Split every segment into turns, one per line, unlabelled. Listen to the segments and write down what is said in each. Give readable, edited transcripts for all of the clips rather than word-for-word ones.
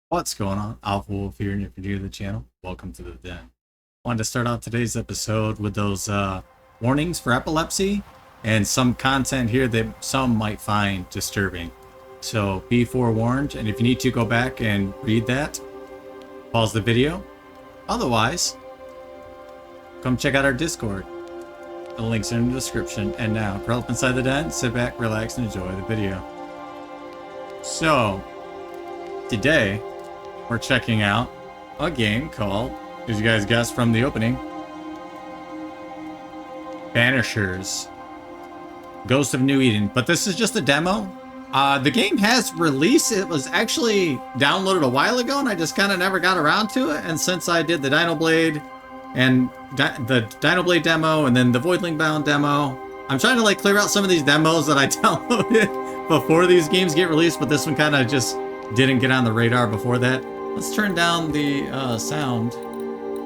What's going on? Alpha Wolf here, and if you're new to the channel, welcome to the den. Wanted to start out today's episode with those warnings for epilepsy and some content here that some might find disturbing. So be forewarned, and if you need to go back and read that, pause the video. Otherwise, come check out our Discord. The links are in the description. And now, curl up inside the den, sit back, relax, and enjoy the video. So, today, we're checking out a game called, as you guys guessed from the opening, Banishers, Ghost of New Eden. But this is just a demo. The game has released. It was actually downloaded a while ago, and I just kind of never got around to it. And since I did the Dinoblade and the Dinoblade demo and then the Voidling Bound demo, I'm trying to like clear out some of these demos that I downloaded before these games get released, but this one kind of just didn't get on the radar before that. Let's turn down the sound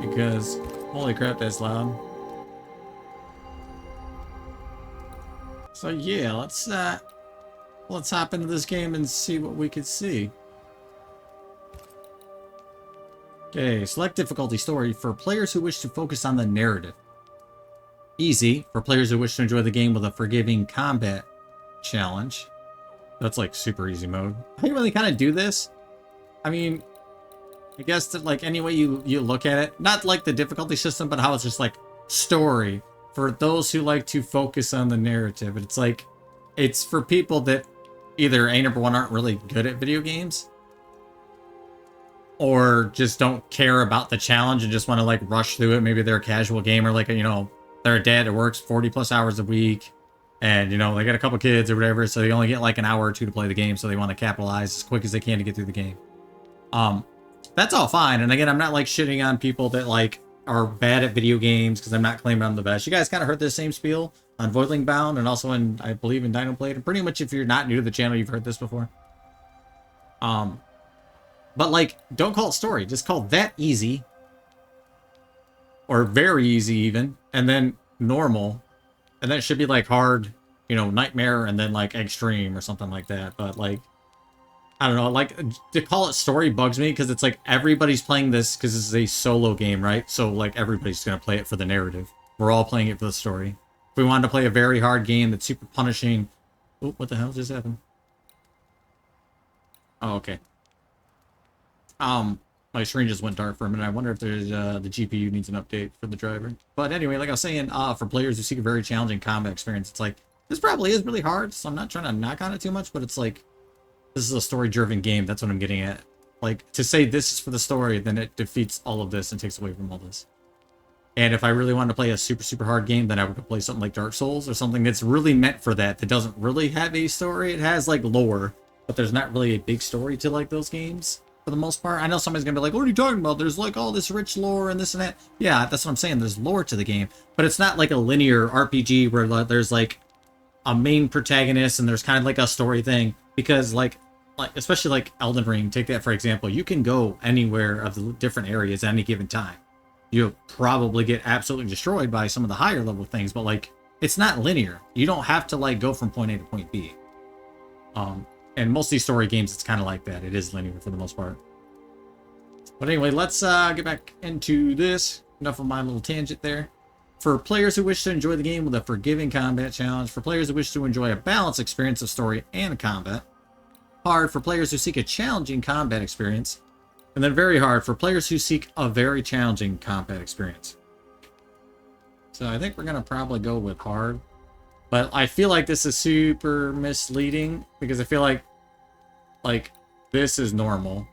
because holy crap, that's loud. So yeah, let's hop into this game and see what we could see. Okay, select difficulty story for players who wish to focus on the narrative. Easy for players who wish to enjoy the game with a forgiving combat challenge. That's like super easy mode. I really kind of do this. I mean, I guess that like any way you look at it, not like the difficulty system, but how it's just like story for those who like to focus on the narrative. It's like, it's for people that either number one, aren't really good at video games, or just don't care about the challenge and just want to like rush through it. Maybe they're a casual gamer, like, you know, they're a dad that works 40 plus hours a week, and you know, they got a couple kids or whatever, so they only get like an hour or two to play the game, so they want to capitalize as quick as they can to get through the game. That's all fine. And again, I'm not like shitting on people that like are bad at video games, because I'm not claiming I'm the best. You guys kind of heard the same spiel on Voidling Bound and also in, I believe, in Dinoblade. And pretty much if you're not new to the channel, you've heard this before. But like, don't call it story. Just call that easy. Or very easy even. And then normal. And then it should be like hard, you know, nightmare, and then like extreme or something like that. But like, I don't know, like, to call it story bugs me, because it's like everybody's playing this because this is a solo game, right? So like everybody's going to play it for the narrative. We're all playing it for the story. If we wanted to play a very hard game that's super punishing... Oh, what the hell just happened? Oh, okay. My screen just went dark for a minute. I wonder if there's the GPU needs an update for the driver. But anyway, like I was saying, for players who seek a very challenging combat experience, it's like, this probably is really hard, so I'm not trying to knock on it too much, but it's like, this is a story-driven game. That's what I'm getting at. Like, to say this is for the story, then it defeats all of this and takes away from all this. And if I really wanted to play a super, super hard game, then I would play something like Dark Souls or something that's really meant for that, that doesn't really have a story. It has, like, lore, but there's not really a big story to, like, those games, for the most part. I know somebody's gonna be like, what are you talking about? There's, like, all this rich lore and this and that. Yeah, that's what I'm saying. There's lore to the game, but it's not like a linear RPG where there's, like, a main protagonist and there's kind of like a story thing, because like especially like Elden Ring, take that for example, you can go anywhere of the different areas at any given time. You'll probably get absolutely destroyed by some of the higher level things, but like, it's not linear. You don't have to like go from point A to point B. And most of these story games, it's kind of like that. It is linear for the most part. But anyway, let's get back into this. Enough of my little tangent there. For players who wish to enjoy the game with a forgiving combat challenge. For players who wish to enjoy a balanced experience of story and combat. Hard for players who seek a challenging combat experience. And then very hard for players who seek a very challenging combat experience. So I think we're going to probably go with hard. But I feel like this is super misleading, because I feel like this is normal.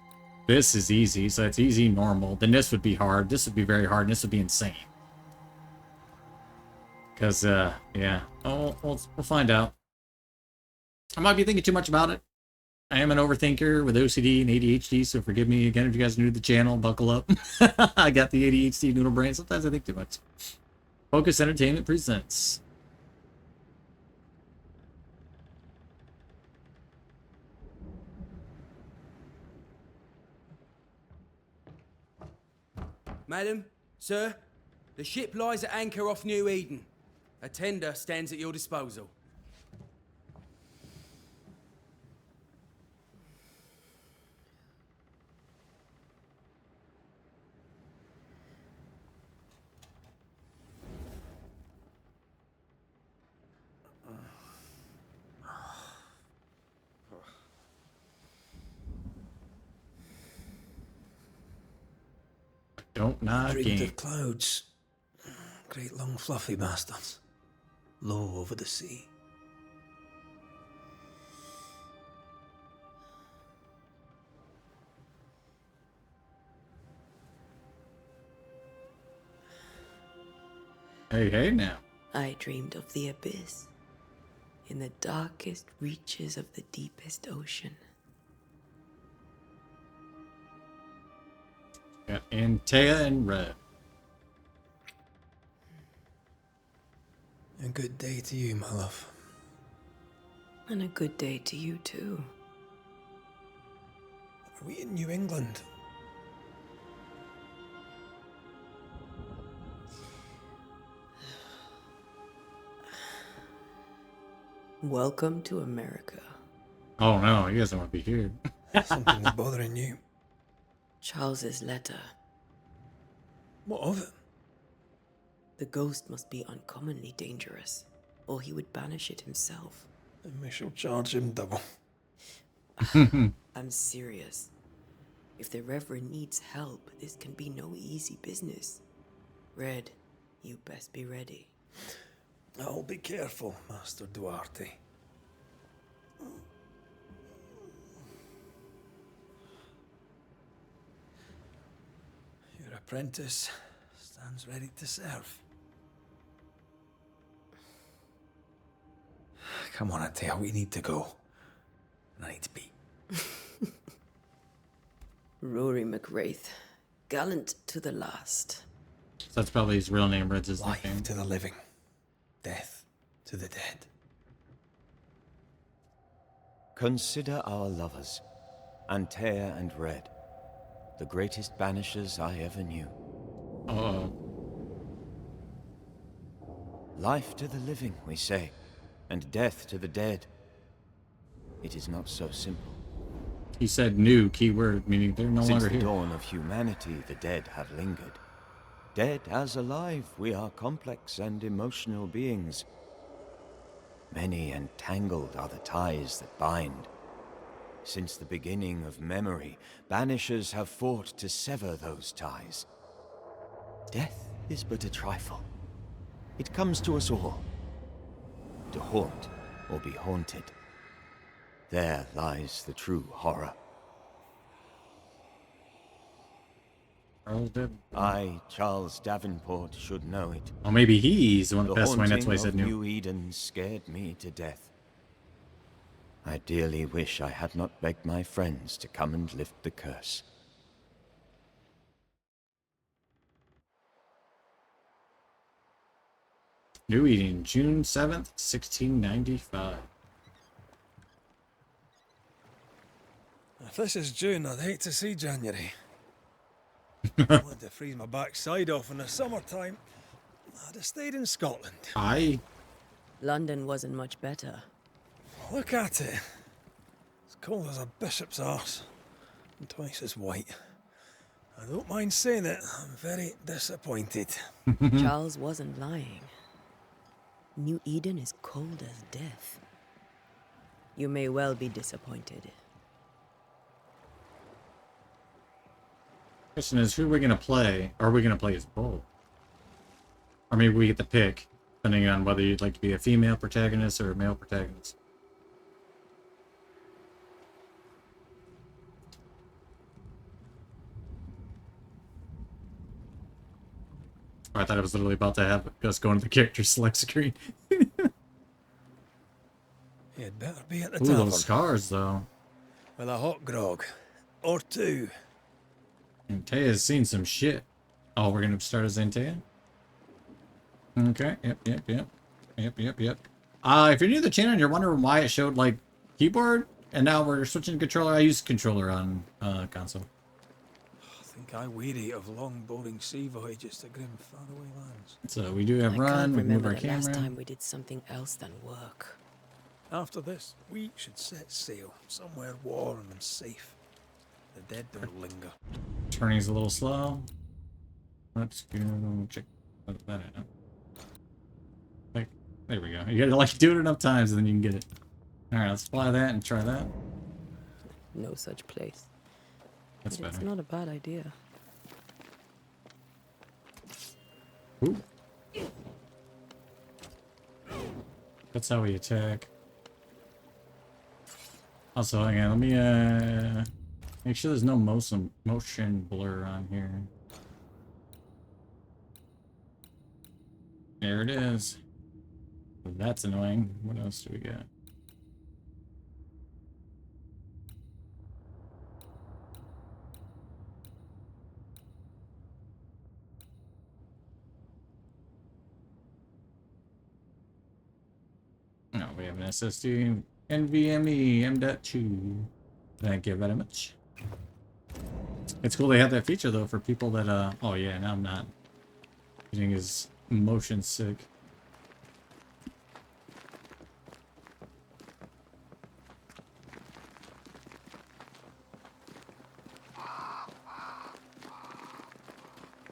This is easy, so it's easy, normal. Then this would be hard. This would be very hard, and this would be insane. Because, yeah. Oh, we'll find out. I might be thinking too much about it. I am an overthinker with OCD and ADHD, so forgive me again if you guys are new to the channel. Buckle up. I got the ADHD noodle brain. Sometimes I think too much. Focus Entertainment presents.
Madam, sir, the ship lies at anchor off New Eden. A tender stands at your disposal.
Don't knock
Dreamed
in.
of clouds. Great long fluffy bastards. Low over the sea.
Hey, hey now.
I dreamed of the abyss, in the darkest reaches of the deepest ocean.
Got Antea and Red.
A good day to you, my love.
And a good day to you, too.
Are we in New England?
Welcome to America.
Oh no, he doesn't want to be here.
Something's bothering you.
Charles's letter.
What of it?
The ghost must be uncommonly dangerous, or he would banish it himself.
And we shall charge him double.
I'm serious. If the Reverend needs help, this can be no easy business. Red, you best be ready.
I'll be careful, Master Duarte. Your apprentice stands ready to serve. Come on, Antea, we need to go. And I need to be.
Rory McWraith, gallant to the last.
So that's probably his real name. Red's his
Life
nickname.
to the living, death to the dead.
Consider our lovers, Antea and Red, the greatest banishers I ever knew.
Uh-oh.
Life to the living, we say, and death to the dead. It is not so simple.
He said new keyword, meaning they're no
Since
longer
the
here.
dawn of humanity, the dead have lingered. Dead as alive, we are complex and emotional beings. Many and tangled are the ties that bind. Since the beginning of memory, banishers have fought to sever those ties. Death is but a trifle. It comes to us all. To haunt or be haunted. There lies the true horror.
Charles did.
I, Charles Davenport, should know it.
Oh, maybe he's the one
The
that passed away. That's why he
haunting
said
of
new.
New Eden scared me to death. I dearly wish I had not begged my friends to come and lift the curse.
New Eden, June 7th, 1695.
If this is June, I'd hate to see January. I wanted to freeze my backside off in the summertime. I'd have stayed in Scotland.
London wasn't much better.
Look at it. As cold as a bishop's arse. And twice as white. I don't mind saying it, I'm very disappointed.
Charles wasn't lying. New Eden is cold as death. You may well be disappointed.
Question is, who are we going to play? Are we going to play as both? Or maybe we get to pick, depending on whether you'd like to be a female protagonist or a male protagonist. Oh, I thought I was literally about to have us go into the character select screen.
You'd better be at the
Ooh,
tavern.
those scars, though.
With a hot grog. Or two.
Antea's seen some shit. Oh, we're gonna start as Antea? Okay, yep. If you're new to the channel and you're wondering why it showed, like, keyboard, and now we're switching to controller, I use controller on console.
I think I weary of long, boring sea voyages to grim, faraway lands.
So we do have
I
run,
can't
we move
remember
our
the last
camera.
time we did something else than work.
After this, we should set sail somewhere warm and safe. The dead don't linger.
Turning's a little slow. Let's go check that out. Like, there we go. You gotta like do it enough times and then you can get it. Alright, let's fly that and try that.
No such place.
That's
But it's
better.
not a bad idea.
Ooh. That's how we attack. Also, hang on, let me make sure there's no motion blur on here. There it is. That's annoying. What else do we got? No, we have an SSD, NVMe M.2. Thank you very much. It's cool they have that feature though for people that oh yeah, now I'm not using his motion sick.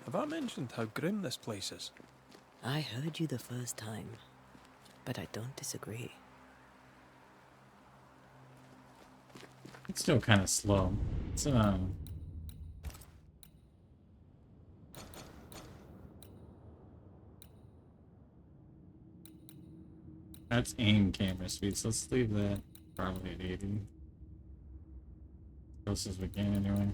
Have I mentioned how grim this place is?
I heard you the first time, but I don't disagree.
It's still kind of slow. It's that's aim camera speed, so let's leave that probably at 80. Close as we can anyway.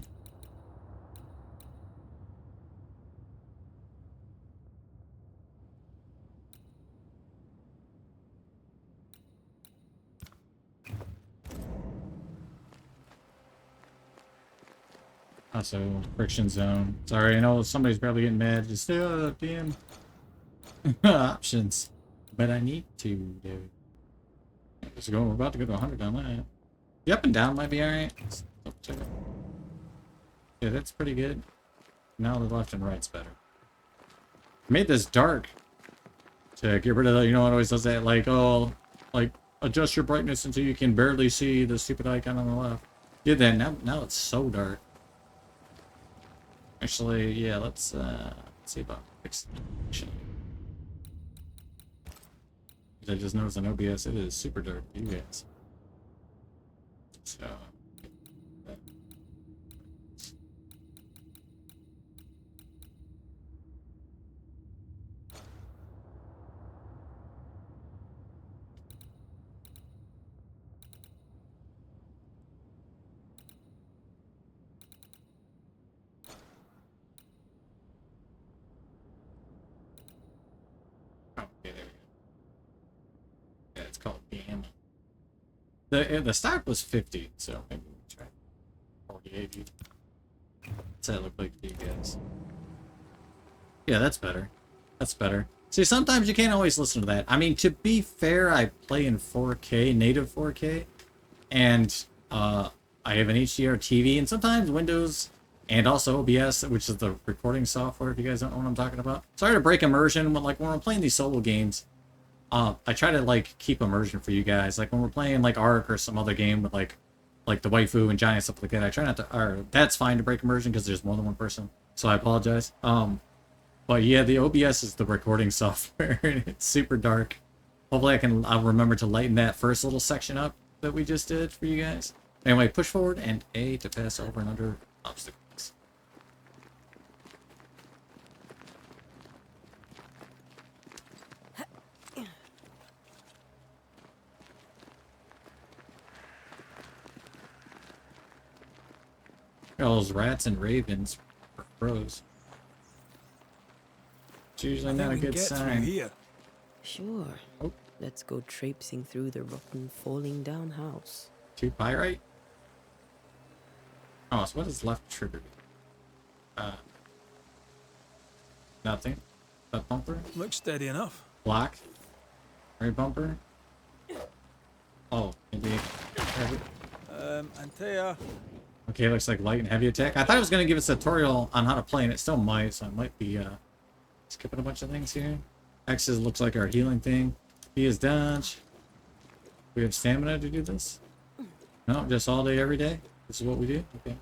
Also, friction zone. Sorry, I know somebody's probably getting mad. Just damn options. But I need to, dude. We're about to go to 100 on that. The up and down might be alright. Yeah, that's pretty good. Now the left and right's better. I made this dark to get rid of the, you know, it always does that, like, oh, like, adjust your brightness until you can barely see the stupid icon on the left. Did that, now it's so dark. Actually, yeah, let's see about fixation. I just noticed on OBS it is super dark for you guys. So okay, there we go. Yeah, it's called Gamma. The stock was 50, so maybe we'll try 4080. What's that look like to you guys? Yeah, that's better. That's better. See, sometimes you can't always listen to that. I mean, to be fair, I play in 4K, native 4K, and I have an HDR TV, and sometimes Windows and also OBS, which is the recording software, if you guys don't know what I'm talking about. Sorry to break immersion, but like when we're playing these solo games, I try to like keep immersion for you guys. Like when we're playing like Ark or some other game with like the waifu and Johnny and stuff like that, I try not to, or that's fine to break immersion because there's more than one person. So I apologize. But yeah, the OBS is the recording software and it's super dark. Hopefully I'll remember to lighten that first little section up that we just did for you guys. Anyway, push forward and A to pass over and under obstacles. All those rats and ravens for crows. It's usually not a good sign.
Here.
Sure.
Oh.
Let's go traipsing through the rotten, falling down house.
2 pyrite? Oh, so what is left triggered? Nothing. That bumper?
Looks steady enough.
Block? Right bumper? Oh, indeed.
Antea.
Okay, looks like light and heavy attack. I thought it was going to give us a tutorial on how to play, and it still might, so I might be skipping a bunch of things here. X's looks like our healing thing. B is dodge. We have stamina to do this? No, just all day, every day? This is what we do? Okay.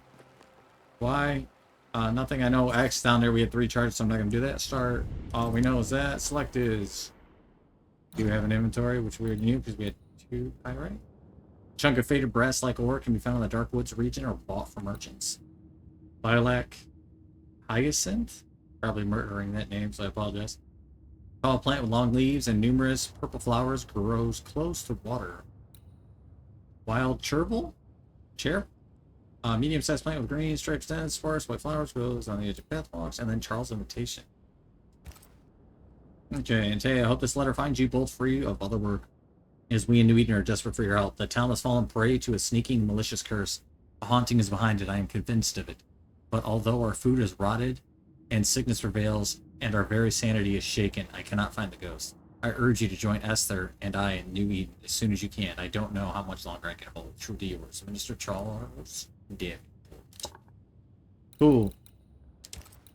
Y, nothing. I know X down there we had 3 charges, so I'm not going to do that. Start. All we know is that. Select is. Do have an inventory, which we knew because we had 2 pyrite. Chunk of faded brass like ore can be found in the Dark Woods region or bought from merchants. Lilac hyacinth? Probably murdering that name, so I apologize. Tall plant with long leaves and numerous purple flowers grows close to water. Wild chervil? Cherub? Medium-sized plant with green striped stems, sparse white flowers grows on the edge of pathwalks, and then Charles' invitation. Okay, and Tay, I hope this letter finds you both free of other work. As we in New Eden are desperate for your help, the town has fallen prey to a sneaking, malicious curse. A haunting is behind it, I am convinced of it. But although our food is rotted, and sickness prevails, and our very sanity is shaken, I cannot find the ghost. I urge you to join Esther and I in New Eden as soon as you can. I don't know how much longer I can hold. Truly yours, Minister Charles Davenport. Cool.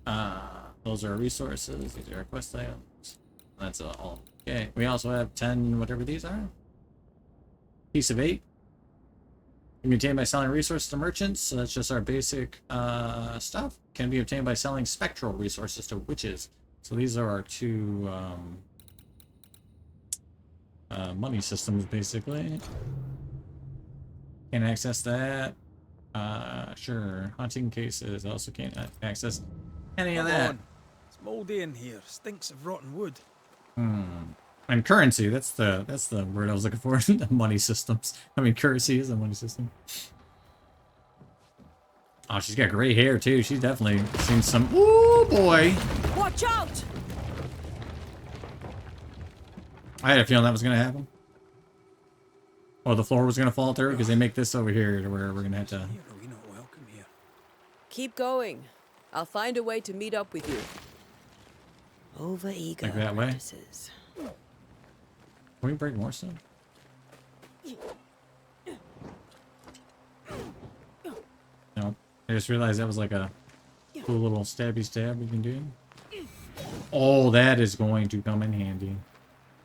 Those are our resources. These are our quest items. That's all. Okay, we also have 10, whatever these are. Piece of 8. Can be obtained by selling resources to merchants, so that's just our basic stuff. Can be obtained by selling spectral resources to witches. So these are our two money systems, basically. Can't access that. Sure. Hunting cases. Also can't access any of that.
It's mouldy in here. Stinks of rotten wood.
And currency, that's the word I was looking for. Money systems. I mean, currency is a money system. Oh, she's got gray hair too. She's definitely seen some. Ooh, boy!
Watch out!
I had a feeling that was gonna happen. Or the floor was gonna fall through because they make this over here to where we're gonna have to.
Here, are we not welcome here?
Keep going. I'll find a way to meet up with you. Overeager
Like that way?
apprentices.
Can we break more stuff? No. I just realized that was like a cool little stabby stab we can do. Oh, that is going to come in handy.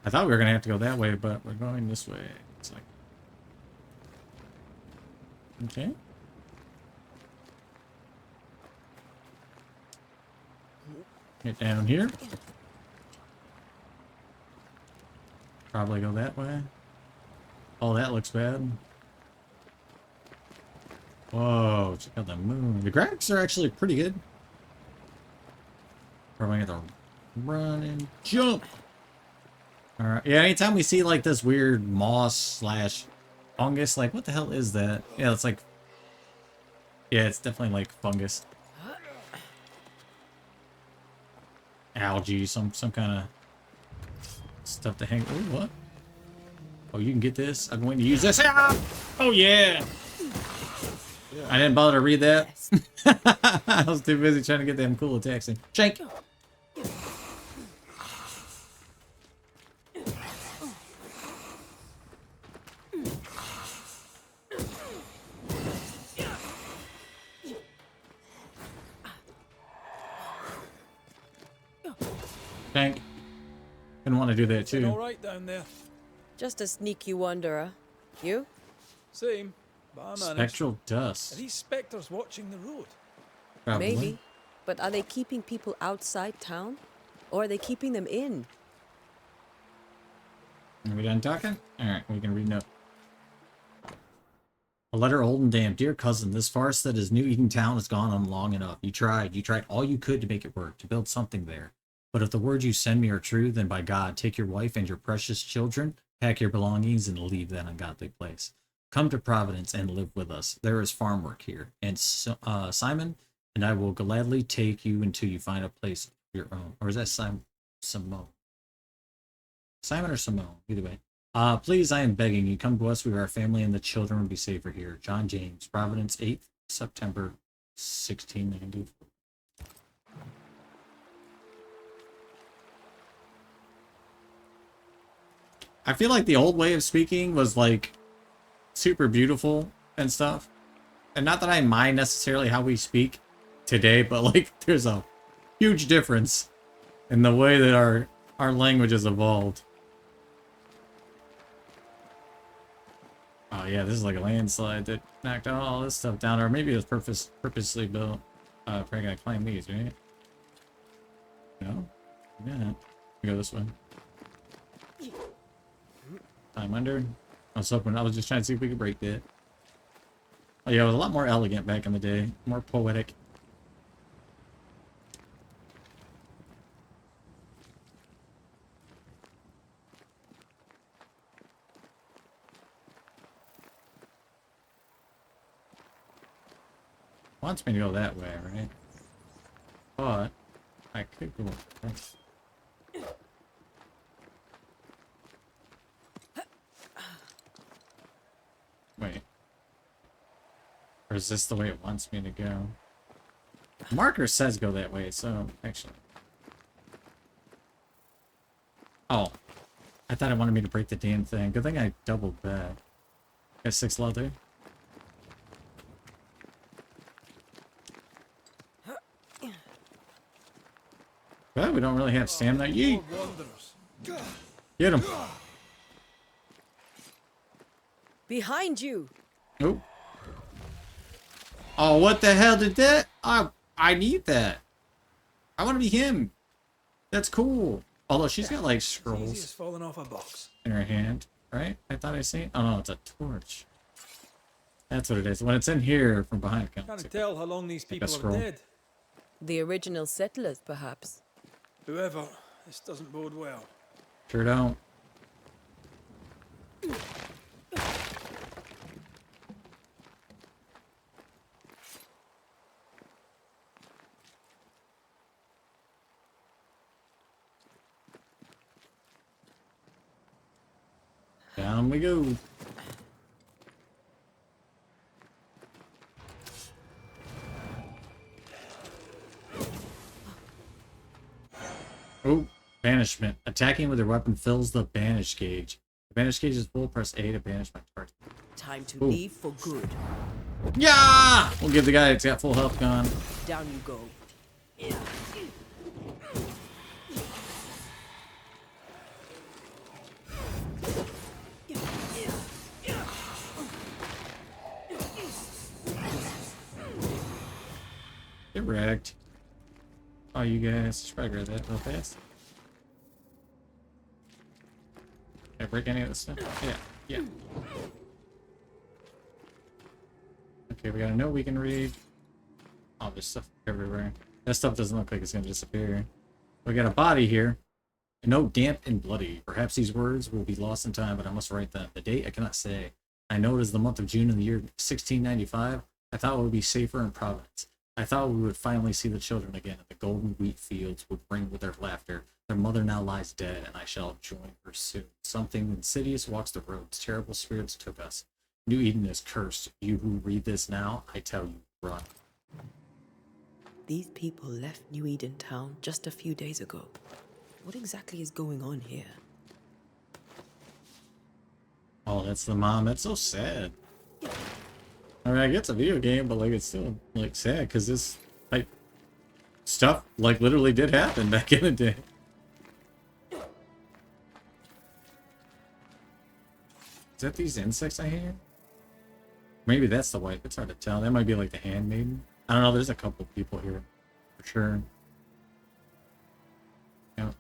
I thought we were going to have to go that way, but we're going this way. It's like... Okay. Get down here. Probably go that way. Oh, that looks bad. Whoa, check out the moon. The graphics are actually pretty good. Probably have to run and jump. Alright, yeah, anytime we see like this weird moss slash fungus, like what the hell is that? Yeah, it's like... Yeah, it's definitely like fungus. Algae, some kind of stuff to hang. Oh, what? Oh, you can get this. I'm going to use this. Ah! Oh yeah. I didn't bother to read that. I was too busy trying to get them cool attacks in. Shank. Shank. Didn't want to do that
All
too.
right down there.
Just a sneaky wanderer. You?
Same, but I managed.
Spectral
Are
dust.
these spectres watching the road?
Probably.
Maybe. But are they keeping people outside town? Or are they keeping them in?
Are we done talking? Alright, we can read note. A letter old and damp. Dear cousin, this farce that is New Eden Town has gone on long enough. You tried all you could to make it work, to build something there. But if the words you send me are true, then by God, take your wife and your precious children, pack your belongings, and leave that ungodly place. Come to Providence and live with us. There is farm work here. And Simon and I will gladly take you until you find a place of your own. Or is that Simon or Simone? Either way. Please, I am begging you, come to us. We are our family and the children will be safer here. John James, Providence, 8th September, 1694. I feel like the old way of speaking was like super beautiful and stuff. And not that I mind necessarily how we speak today, but like there's a huge difference in the way that our language has evolved. Oh yeah, this is like a landslide that knocked all this stuff down, or maybe it was purposely built. Probably gotta climb these, right? No? Yeah. We go this way. Time under. I was just trying to see if we could break that. Oh yeah, it was a lot more elegant back in the day. More poetic. Wants me to go that way, right? But I could go. Wait. Or is this the way it wants me to go? Marker says go that way, so actually. Oh. I thought it wanted me to break the damn thing. Good thing I doubled back. Got 6 leather. Well, we don't really have stamina. Yeet! Get him!
Behind you!
Oh. Oh, what the hell did that? I need that. I want to be him. That's cool. Although she's got like
Easy as
scrolls
falling off a box.
in her hand, right? I thought I seen. Oh no, it's a torch. That's what it is. When it's in here from behind, it
Can't
counts.
tell how long these
like a
people
scroll.
are dead.
The original settlers, perhaps.
Whoever, this doesn't bode well.
Sure don't. Down we go. Oh, banishment. Attacking with your weapon fills the banish gauge. The banish gauge is full. Press A to banish my target.
Time to
Ooh.
leave for good.
Yeah! We'll give the guy that's got full health gone.
Down you go.
Get wrecked. Oh, you guys. Should probably grab that real fast. Can I break any of this stuff? Yeah. Yeah. Okay, we got a note we can read. Oh, there's stuff everywhere. That stuff doesn't look like it's going to disappear. We got a body here. A note damp and bloody. Perhaps these words will be lost in time, but I must write them. The date I cannot say. I know it is the month of June in the year 1695. I thought it would be safer in Providence. I thought we would finally see the children again, and the golden wheat fields would ring with their laughter. Their mother now lies dead, and I shall join her soon. Something insidious walks the roads. Terrible spirits took us. New Eden is cursed. You who read this now, I tell you, run.
These people left New Eden Town just a few days ago. What exactly is going on here?
Oh, that's the mom. That's so sad. I mean, I get it's a video game, but like it's still like sad because this like stuff like literally did happen back in the day. Is that these insects I hear? Maybe that's the wife. It's hard to tell. That might be like the handmaiden. I don't know. There's a couple people here for sure. Yeah.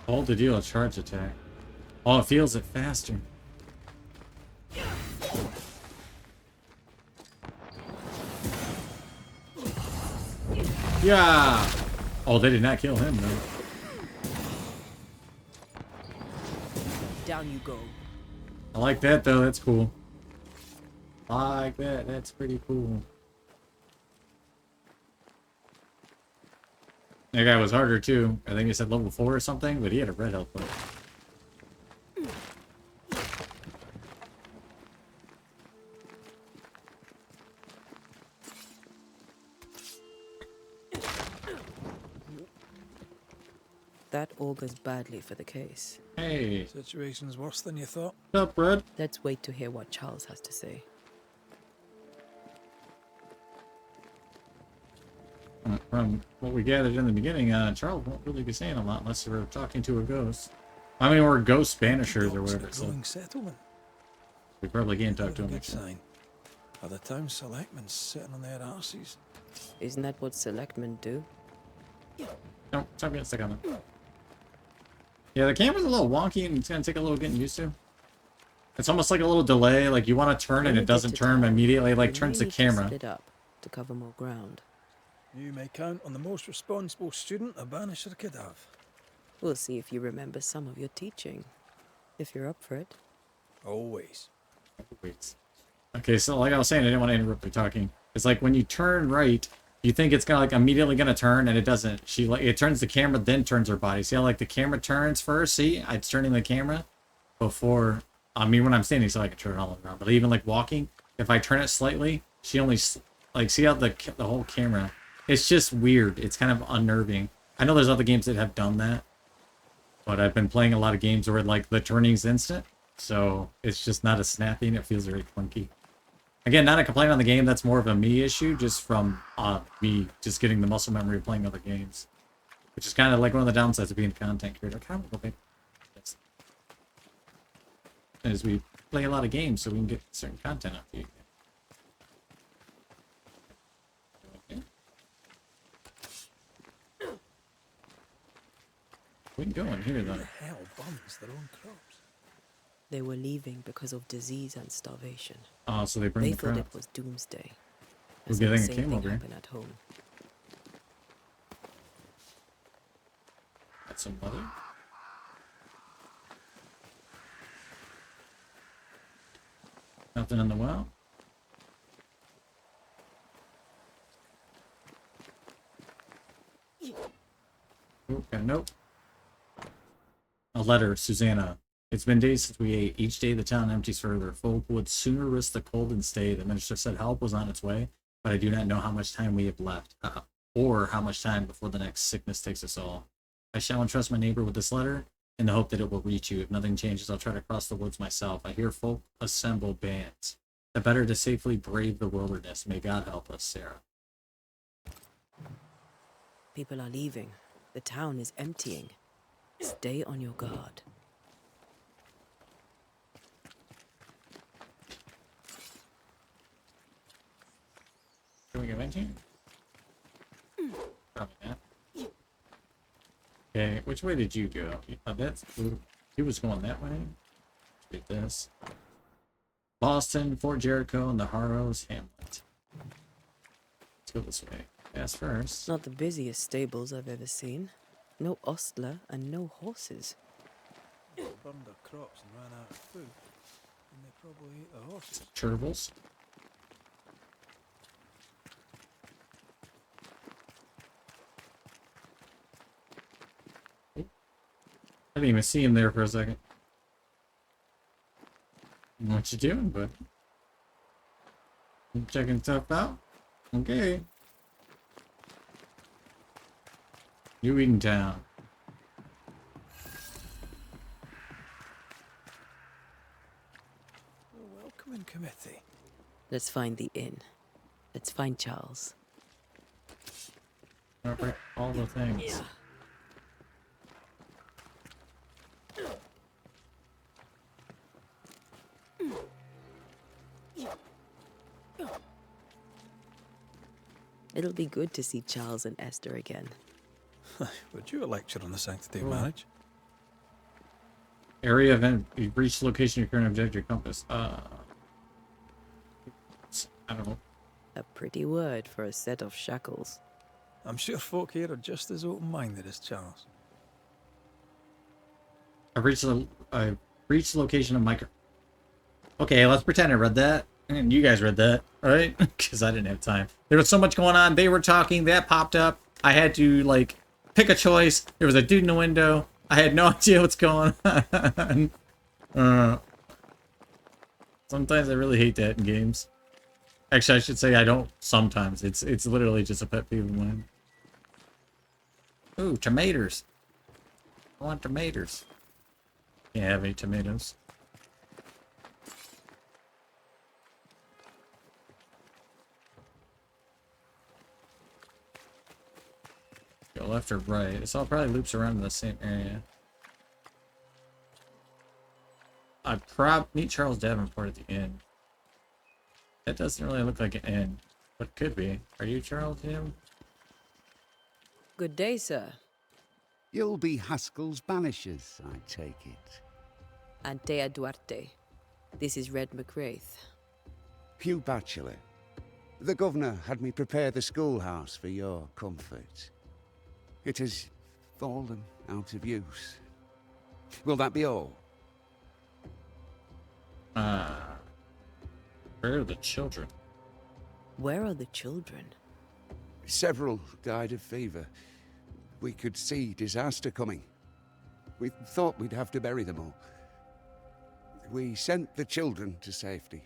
Hold to deal a charge attack. Oh, it feels it faster. Yeah. Oh, they did not kill him though.
Down you go.
I like that though. That's cool. I like that. That's pretty cool. That guy was harder too. I think he said level 4 or something, but he had a red health bar.
That augurs badly for the case.
Hey,
Situation's worse than you thought.
what's up, Red?
Let's wait to hear what Charles has to say.
From what we gathered in the beginning, Charles won't really be saying a lot unless we're talking to a ghost. I mean, we're ghost banishers or
Dogs
whatever,
a
so
growing settlement.
we probably can't talk
Not
to
a
him.
good sign. Are the town selectmen sitting on their arses?
Isn't that what selectmen do?
No, stop getting stuck on it. Yeah, the camera's a little wonky and it's gonna take a little getting used to. It's almost like a little delay, like you want to turn and
When we
it
get
doesn't
to
turn
town,
immediately, like
we
turns
may
the
need to
camera.
split up to cover more ground.
You may count on the most responsible student a banisher could have.
We'll see if you remember some of your teaching. If you're up for it.
Always.
Wait. Okay, so like I was saying, I didn't want to interrupt you talking. It's like when you turn right, you think it's gonna like immediately gonna turn, and it doesn't. She like it turns the camera, then turns her body. See how like the camera turns first? See, it's turning the camera before. I mean, when I'm standing, so I can turn it all around. But even like walking, if I turn it slightly, she only like see how the whole camera. It's just weird. It's kind of unnerving. I know there's other games that have done that, but I've been playing a lot of games where like the turning's instant, so it's just not as snappy and it feels very clunky. Again, not a complaint on the game. That's more of a me issue, just from me just getting the muscle memory of playing other games, which is kind of like one of the downsides of being a content creator. I kind of go back. As we play a lot of games, so we can get certain content out to you. Okay. We can go in here though.
Who the hell bums their own crops?
They were leaving because of disease and starvation.
Oh, so they bring
They
the
thought
crowd.
it was doomsday.
We're
As if the
getting a
same
came
thing
over here.
happened at home.
Got some leather. Nothing in the well. Okay, nope. A letter, Susanna. It's been days since we ate. Each day the town empties further. Folk would sooner risk the cold than stay. The minister said help was on its way, but I do not know how much time we have left, or how much time before the next sickness takes us all. I shall entrust my neighbor with this letter, in the hope that it will reach you. If nothing changes, I'll try to cross the woods myself. I hear folk assemble bands. The better to safely brave the wilderness. May God help us, Sarah.
People are leaving. The town is emptying. Stay on your guard.
Can we go in here? Probably not. Okay, which way did you go? That's he was going that way. Let's do this. Boston, Fort Jericho, and the Harrows Hamlet. Let's go this way. Fast first.
Not the busiest stables I've ever seen. No ostler and no horses.
They burned their crops and ran out of food. And they probably ate the horses.
Turbals. I didn't even see him there for a second. What you doing, bud? You checking stuff out? Okay. New Eden Town.
A welcoming committee.
Let's find the inn. Let's find Charles.
Alright, all the things.
It'll be good to see Charles and Esther again.
Would you a lecture on the sanctity of
Cool.
marriage?
Area event. You've reached the location of your current objective compass. I don't know.
A pretty word for a set of shackles.
I'm sure folk here are just as open-minded as Charles.
I've reached the location of my. Okay, let's pretend I read that, and you guys read that, right? Because I didn't have time. There was so much going on. They were talking. That popped up. I had to like pick a choice. There was a dude in the window. I had no idea what's going on. Sometimes I really hate that in games. Actually, I should say I don't sometimes. It's literally just a pet peeve of mine. Ooh, tomatoes. I want tomatoes. Can't have any tomatoes. Go left or right. This all probably loops around in the same area. I'd meet Charles Davenport at the inn. That doesn't really look like an inn, but it could be. Are you Charles, Jim?
Good day, sir.
You'll be Haskell's banishers, I take it.
Antea Duarte. This is Red McWraith.
Hugh Batchelor. The governor had me prepare the schoolhouse for your comfort. It has fallen out of use. Will that be all?
Where are the children?
Where are the children?
Several died of fever. We could see disaster coming. We thought we'd have to bury them all. We sent the children to safety.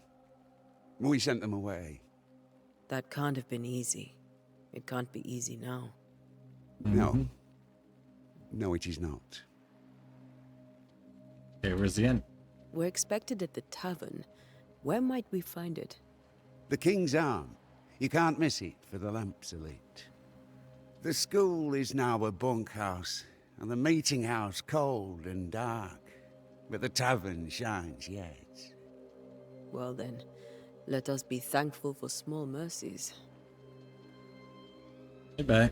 We sent them away.
That can't have been easy. It can't be easy now.
No. No, it is not.
Okay, where's the inn?
We're expected at the tavern. Where might we find it?
The King's Arm. You can't miss it for the lamps elite. The school is now a bunkhouse, and the meeting house cold and dark. But the tavern shines yet.
Well then, let us be thankful for small mercies.
Goodbye.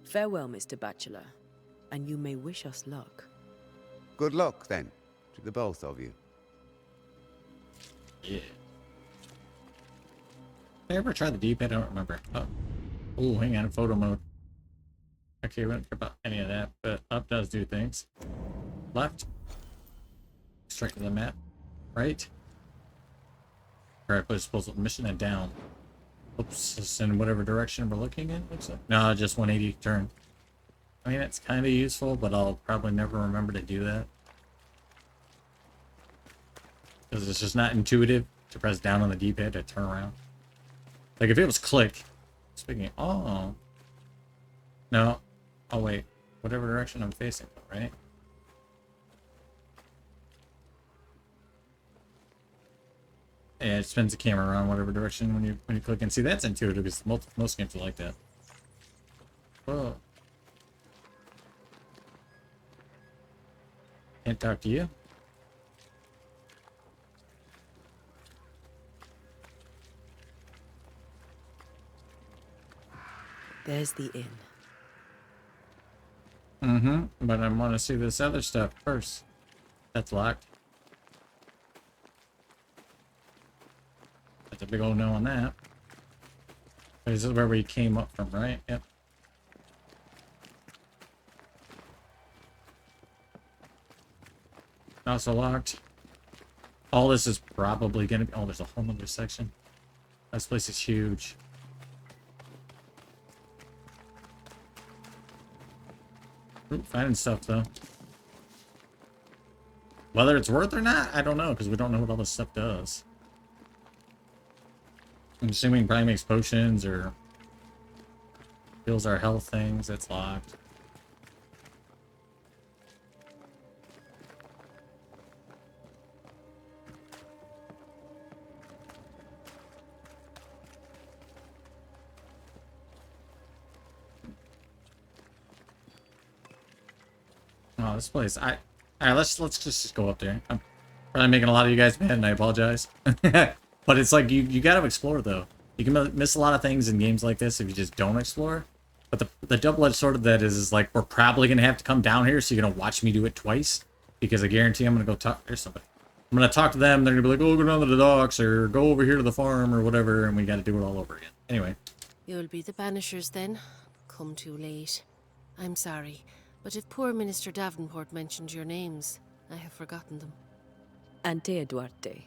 Farewell, Mr. Bachelor, and you may wish us luck.
Good luck, then, to the both of you.
Yeah. Did I ever try the D-pad? I don't remember. Oh, hang on, photo mode. Okay, we don't care about any of that, but up does do things. Left. Straight to the map. Right. Alright, put disposal mission and down. Oops, it's in whatever direction we're looking in, looks like. No, just 180 turn. I mean, it's kind of useful, but I'll probably never remember to do that. Because it's just not intuitive to press down on the D-pad to turn around. Like, if it was click. Speaking of, oh. No. Oh, wait. Whatever direction I'm facing, right? Yeah, it spins the camera around whatever direction when you click and see. That's intuitive because most games are like that. Whoa. Can't talk to you.
There's the inn.
But I want to see this other stuff first. That's locked. That's a big old no on that. This is where we came up from, right? Yep. Also locked. All this is probably gonna be. Oh, there's a whole other section. This place is huge. Ooh, finding stuff though. Whether it's worth or not, I don't know, because we don't know what all this stuff does. I'm assuming it probably makes potions or heals our health things. It's locked. Oh, this place. Alright, let's just go up there. I'm probably making a lot of you guys mad, and I apologize. But it's like you gotta explore though. You can miss a lot of things in games like this if you just don't explore. But the double-edged sword of that is like we're probably gonna have to come down here, so you're gonna watch me do it twice, because I guarantee I'm gonna go talk. There's somebody. I'm gonna talk to them. They're gonna be like, "Oh, go down to the docks or go over here to the farm or whatever," and we got to do it all over again. Anyway.
You'll be the banishers then. Come too late. I'm sorry, but if poor Minister Davenport mentioned your names, I have forgotten them.
Antea Duarte.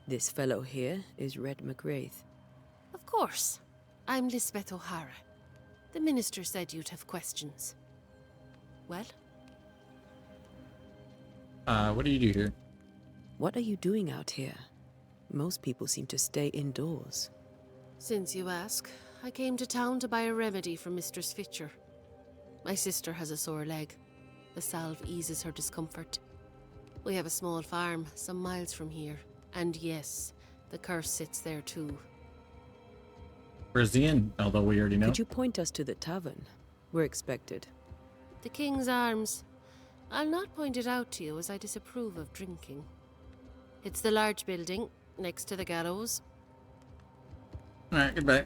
This fellow here is Red McWraith.
Of course. I'm Lisbeth O'Hara. The minister said you'd have questions. Well?
What do you do here?
What are you doing out here? Most people seem to stay indoors.
Since you ask, I came to town to buy a remedy for Mistress Fitcher. My sister has a sore leg. The salve eases her discomfort. We have a small farm some miles from here. And yes, the curse sits there too.
Where's the inn? Although we already know.
Could you point us to the tavern? We're expected.
The King's Arms. I'll not point it out to you as I disapprove of drinking. It's the large building next to the gallows.
Alright, goodbye.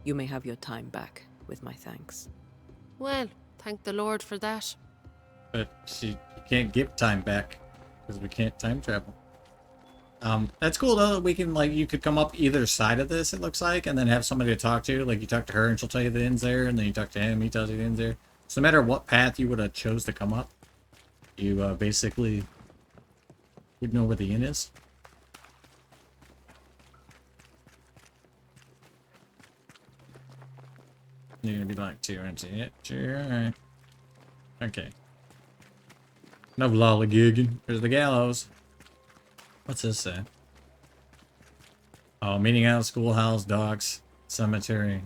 You may have your time back, with my thanks.
Well, thank the Lord for that.
But you can't give time back because we can't time travel. That's cool though that we can like you could come up either side of this, it looks like, and then have somebody to talk to. Like you talk to her and she'll tell you the end's there, and then you talk to him, he tells you the end's there. So no matter what path you would have chose to come up, you basically would know where the inn is. You're gonna be like two, aren't you? Yeah, sure, alright. Okay. No lollygagging. There's the gallows. What's this say? Oh, meeting house, schoolhouse, docks, cemetery.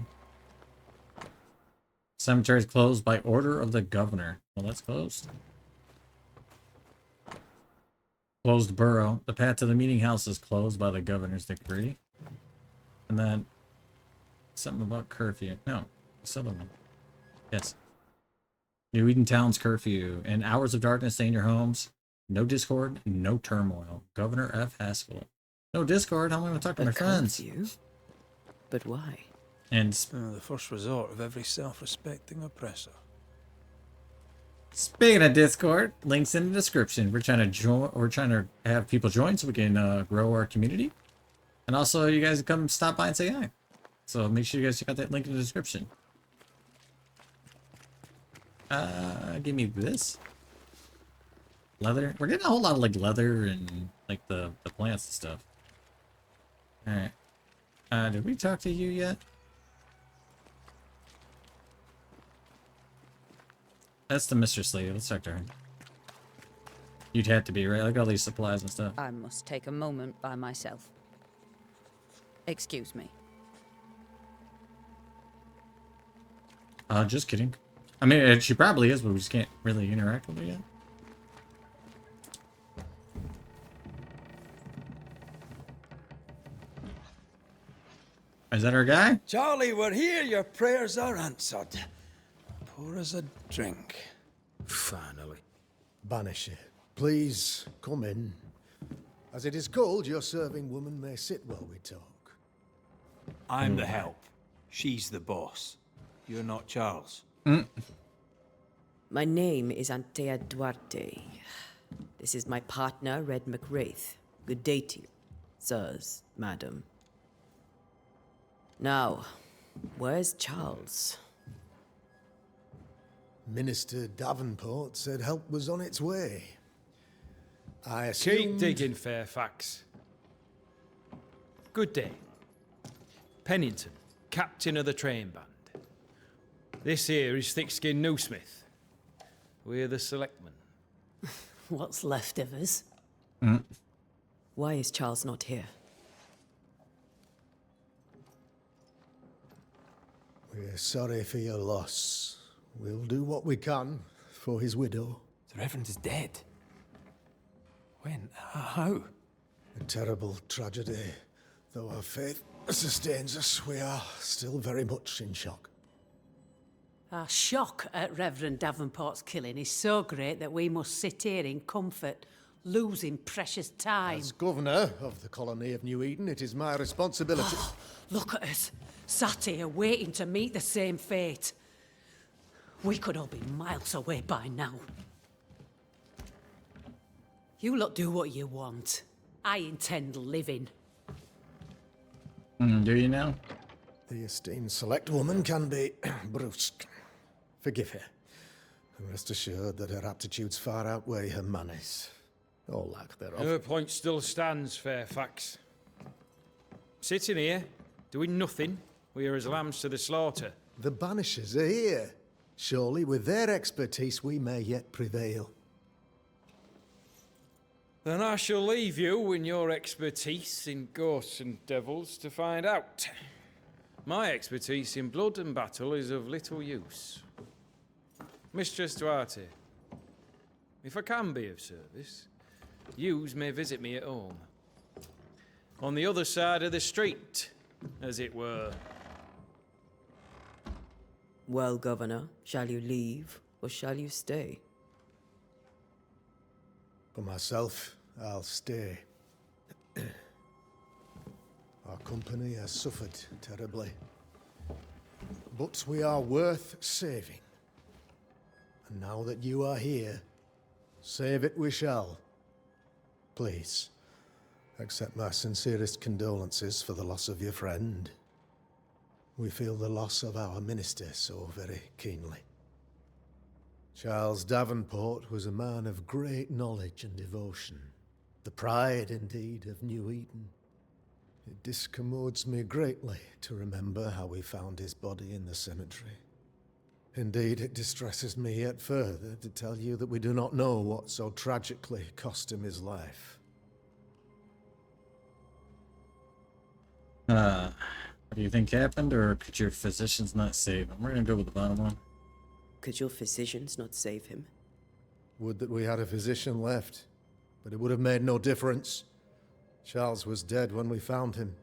Cemetery is closed by order of the governor. Well, that's closed. Closed borough. The path to the meeting house is closed by the governor's decree. And then something about curfew. No, this other one. Yes. New Eden Town's curfew. And hours of darkness stay in your homes. No discord, no turmoil. Governor F. Haskell. No discord. How am I going to talk to my friends?
Curfew? But why?
And
The first resort of every self-respecting oppressor.
speaking of Discord, links in the description. We're trying to join. We're trying to have people join so we can grow our community, and also you guys come stop by and say hi. So make sure you guys check out that link in the description. Give me this leather. We're getting a whole lot of like leather and like the plants and stuff. All right. Did we talk to you yet? That's the mistress lady. Let's talk to her. You'd have to be, right? Like all these supplies and stuff.
I must take a moment by myself. Excuse me.
Just kidding. I mean, she probably is, but we just can't really interact with her yet. Is that our guy?
Charlie, we're here. Your prayers are answered. Pour us a drink.
Finally.
Banisher, please come in. As it is cold, your serving woman may sit while we talk.
I'm the help. She's the boss. You're not Charles.
My name is Antea Duarte. This is my partner, Red McWraith. Good day to you, sirs, madam. Now, where's Charles?
Minister Davenport said help was on its way. I
Keep
assumed...
digging, Fairfax. Good day. Pennington, captain of the train band. This here is Thick-Skinned Newsmith. We're the selectmen.
What's left of us? Why is Charles not here?
We're sorry for your loss. We'll do what we can for his widow.
The Reverend is dead. When? How?
A terrible tragedy. Though our faith sustains us, we are still very much in shock.
Our shock at Reverend Davenport's killing is so great that we must sit here in comfort, losing precious time.
As governor of the colony of New Eden, it is my responsibility...
Look at us, sat here waiting to meet the same fate. We could all be miles away by now. You lot do what you want. I intend living.
Do you now?
The esteemed select woman can be brusque. Forgive her. And rest assured that her aptitudes far outweigh her manners. Or lack thereof.
Her point still stands, Fairfax. Sitting here, doing nothing, we are as lambs to the slaughter.
The banishers are here. Surely with their expertise we may yet prevail.
Then I shall leave you in your expertise in ghosts and devils to find out. My expertise in blood and battle is of little use. Mistress Duarte, if I can be of service, yous may visit me at home. On the other side of the street, as it were.
Well, Governor, shall you leave or shall you stay?
For myself, I'll stay. Our company has suffered terribly. But we are worth saving. And now that you are here, save it we shall. Please, accept my sincerest condolences for the loss of your friend. We feel the loss of our minister so very keenly. Charles Davenport was a man of great knowledge and devotion, the pride, indeed, of New Eden. It discommodes me greatly to remember how we found his body in the cemetery. Indeed, it distresses me yet further to tell you that we do not know what so tragically cost him his life.
What do you think happened, or could your physicians not save him? We're gonna go with the bottom one.
Could your physicians not save him?
Would that we had a physician left, but it would have made no difference. Charles was dead when we found him,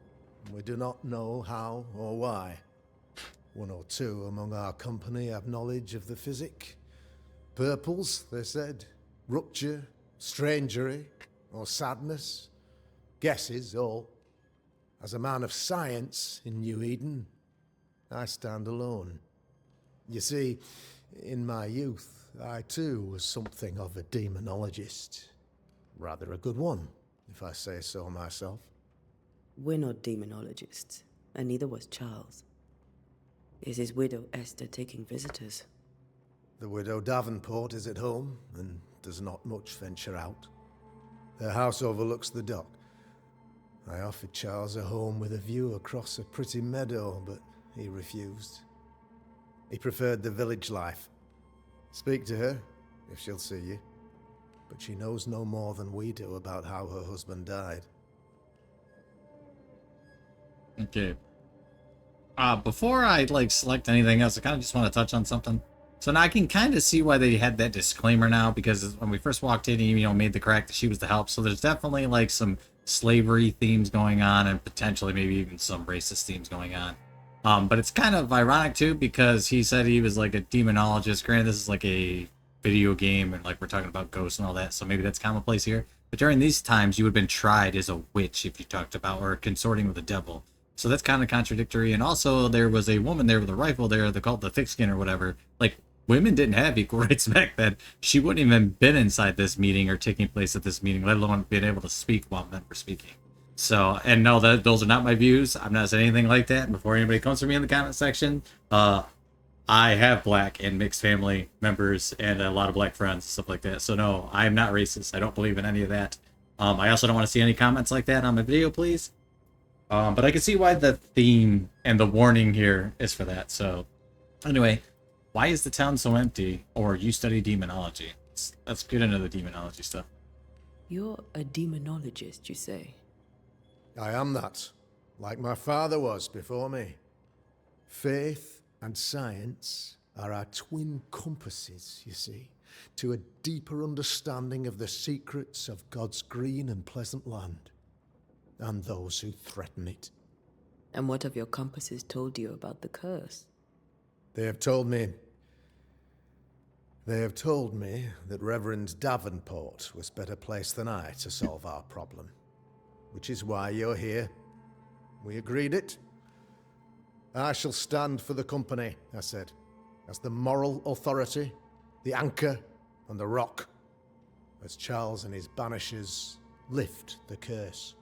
and we do not know how or why. One or two among our company have knowledge of the physic. Purples, they said. Rupture, strangery, or sadness. Guesses, all. As a man of science in New Eden, I stand alone. You see, in my youth, I too was something of a demonologist. Rather a good one, if I say so myself.
We're not demonologists, and neither was Charles. Is his widow Esther taking visitors?
The widow Davenport is at home, and does not much venture out. Their house overlooks the dock. I offered Charles a home with a view across a pretty meadow, but he refused. He preferred the village life. Speak to her, if she'll see you. But she knows no more than we do about how her husband died.
Okay. Before I select anything else, I kind of just want to touch on something. So now I can kind of see why they had that disclaimer now, because when we first walked in, he made the crack that she was the help. So there's definitely some slavery themes going on, and potentially maybe even some racist themes going on. But it's kind of ironic too, because he said he was a demonologist. Granted, this is a video game, and we're talking about ghosts and all that, so maybe that's commonplace here. But during these times, you would have been tried as a witch if you talked about or consorting with the devil. So that's kind of contradictory. And also, there was a woman there with a rifle there. They called the thick skin or whatever. Women didn't have equal rights back then. She wouldn't even been inside this meeting or taking place at this meeting, let alone being able to speak while men were speaking. So, and no, those are not my views. I'm not saying anything like that. Before anybody comes for me in the comment section, I have black and mixed family members and a lot of black friends, stuff like that. So no, I am not racist. I don't believe in any of that. I also don't want to see any comments like that on my video, please. But I can see why the theme and the warning here is for that. So anyway, why is the town so empty? Or you study demonology. Let's get into the demonology stuff.
You're a demonologist, you say?
I am that, like my father was before me. Faith and science are our twin compasses, you see, to a deeper understanding of the secrets of God's green and pleasant land, and those who threaten it.
And what have your compasses told you about the curse?
They have told me that Reverend Davenport was better placed than I to solve our problem. Which is why you're here. We agreed it. I shall stand for the company, I said, as the moral authority, the anchor, and the rock, as Charles and his banishers lift the curse.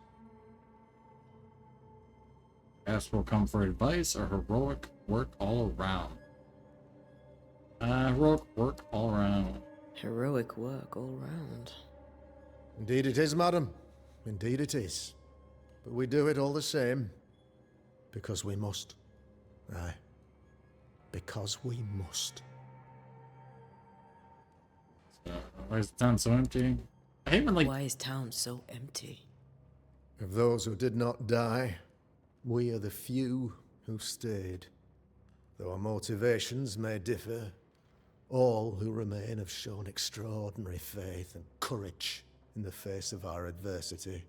Ask will come for advice or heroic work all around. Heroic work all around.
Heroic work all round.
Indeed it is, madam. Indeed it is. But we do it all the same. Because we must. Aye. Because we must.
So, why is the town so empty? I hate when
Why is town so empty?
Of those who did not die, we are the few who stayed. Though our motivations may differ, all who remain have shown extraordinary faith and courage in the face of our adversity.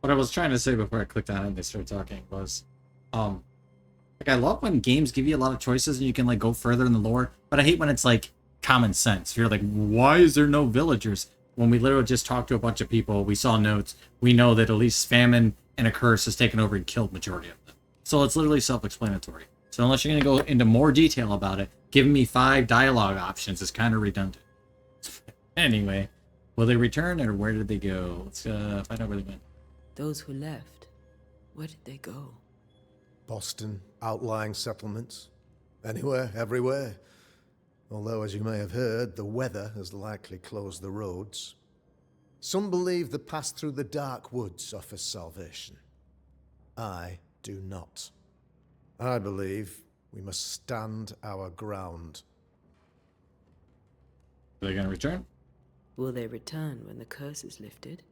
What I was trying to say before I clicked on it and they started talking was, I love when games give you a lot of choices and you can go further in the lore, but I hate when it's common sense. You're why is there no villagers? When we literally just talked to a bunch of people, we saw notes, we know that at least famine and a curse has taken over and killed majority of them. So it's literally self-explanatory. So unless you're going to go into more detail about it, giving me 5 dialogue options is kind of redundant. Anyway, Will they return, or where did they go? Let's find out where they went.
Those who left, where did they go?
Boston, outlying settlements. Anywhere, everywhere. Although, as you may have heard, the weather has likely closed the roads. Some believe the path through the dark woods offers salvation. I do not. I believe we must stand our ground.
Are they going to return?
Will they return when the curse is lifted?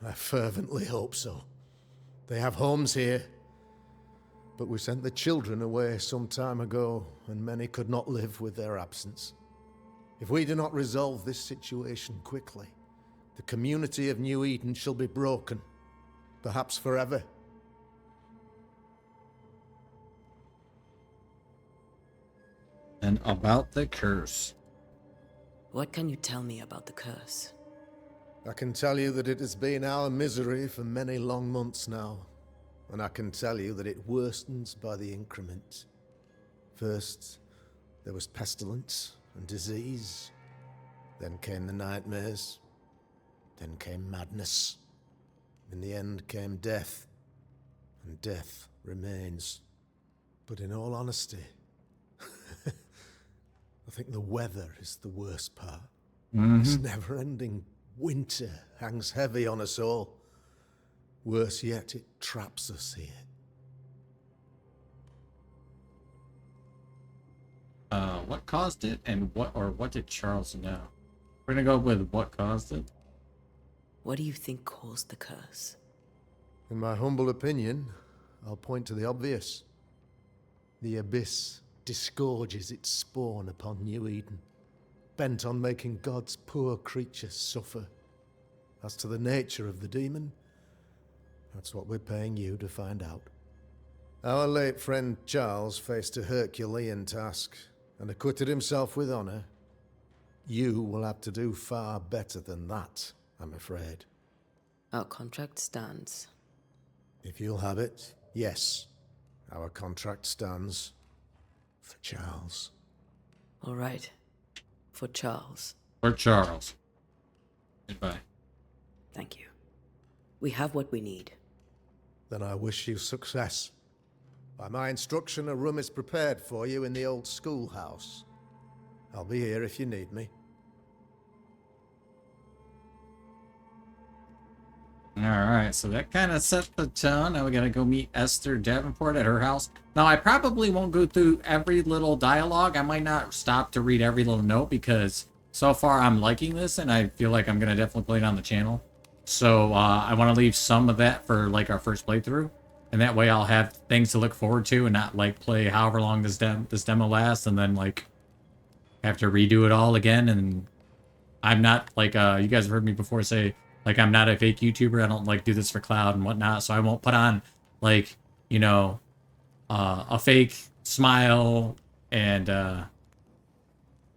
I fervently hope so. They have homes here. But we sent the children away some time ago, and many could not live with their absence. If we do not resolve this situation quickly, the community of New Eden shall be broken, perhaps forever.
And about the curse.
What can you tell me about the curse?
I can tell you that it has been our misery for many long months now, and I can tell you that it worstens by the increment. First, there was pestilence and disease. Then came the nightmares. Then came madness. In the end came death, and death remains. But in all honesty, I think the weather is the worst part. This never-ending winter hangs heavy on us all. Worse yet, it traps us here.
What caused it, and what did Charles know? We're gonna go with what caused it.
What do you think caused the curse?
In my humble opinion, I'll point to the obvious. The abyss disgorges its spawn upon New Eden, bent on making God's poor creatures suffer. As to the nature of the demon, that's what we're paying you to find out. Our late friend Charles faced a Herculean task and acquitted himself with honor. You will have to do far better than that, I'm afraid.
Our contract stands.
If you'll have it, yes, our contract stands. For Charles.
All right. For Charles.
For Charles. Goodbye.
Thank you. We have what we need.
Then I wish you success. By my instruction, a room is prepared for you in the old schoolhouse. I'll be here if you need me.
Alright, so that kind of set the tone. Now we gotta go meet Esther Davenport at her house. Now, I probably won't go through every little dialogue. I might not stop to read every little note, because so far I'm liking this, and I feel like I'm gonna definitely play it on the channel. So, I want to leave some of that for, like, our first playthrough. And that way I'll have things to look forward to, and not, like, play however long this demo lasts, and then, like, have to redo it all again. And I'm not, like, you guys have heard me before say, like, I'm not a fake YouTuber. I don't, like, do this for clout and whatnot. So I won't put on, like, you know, a fake smile and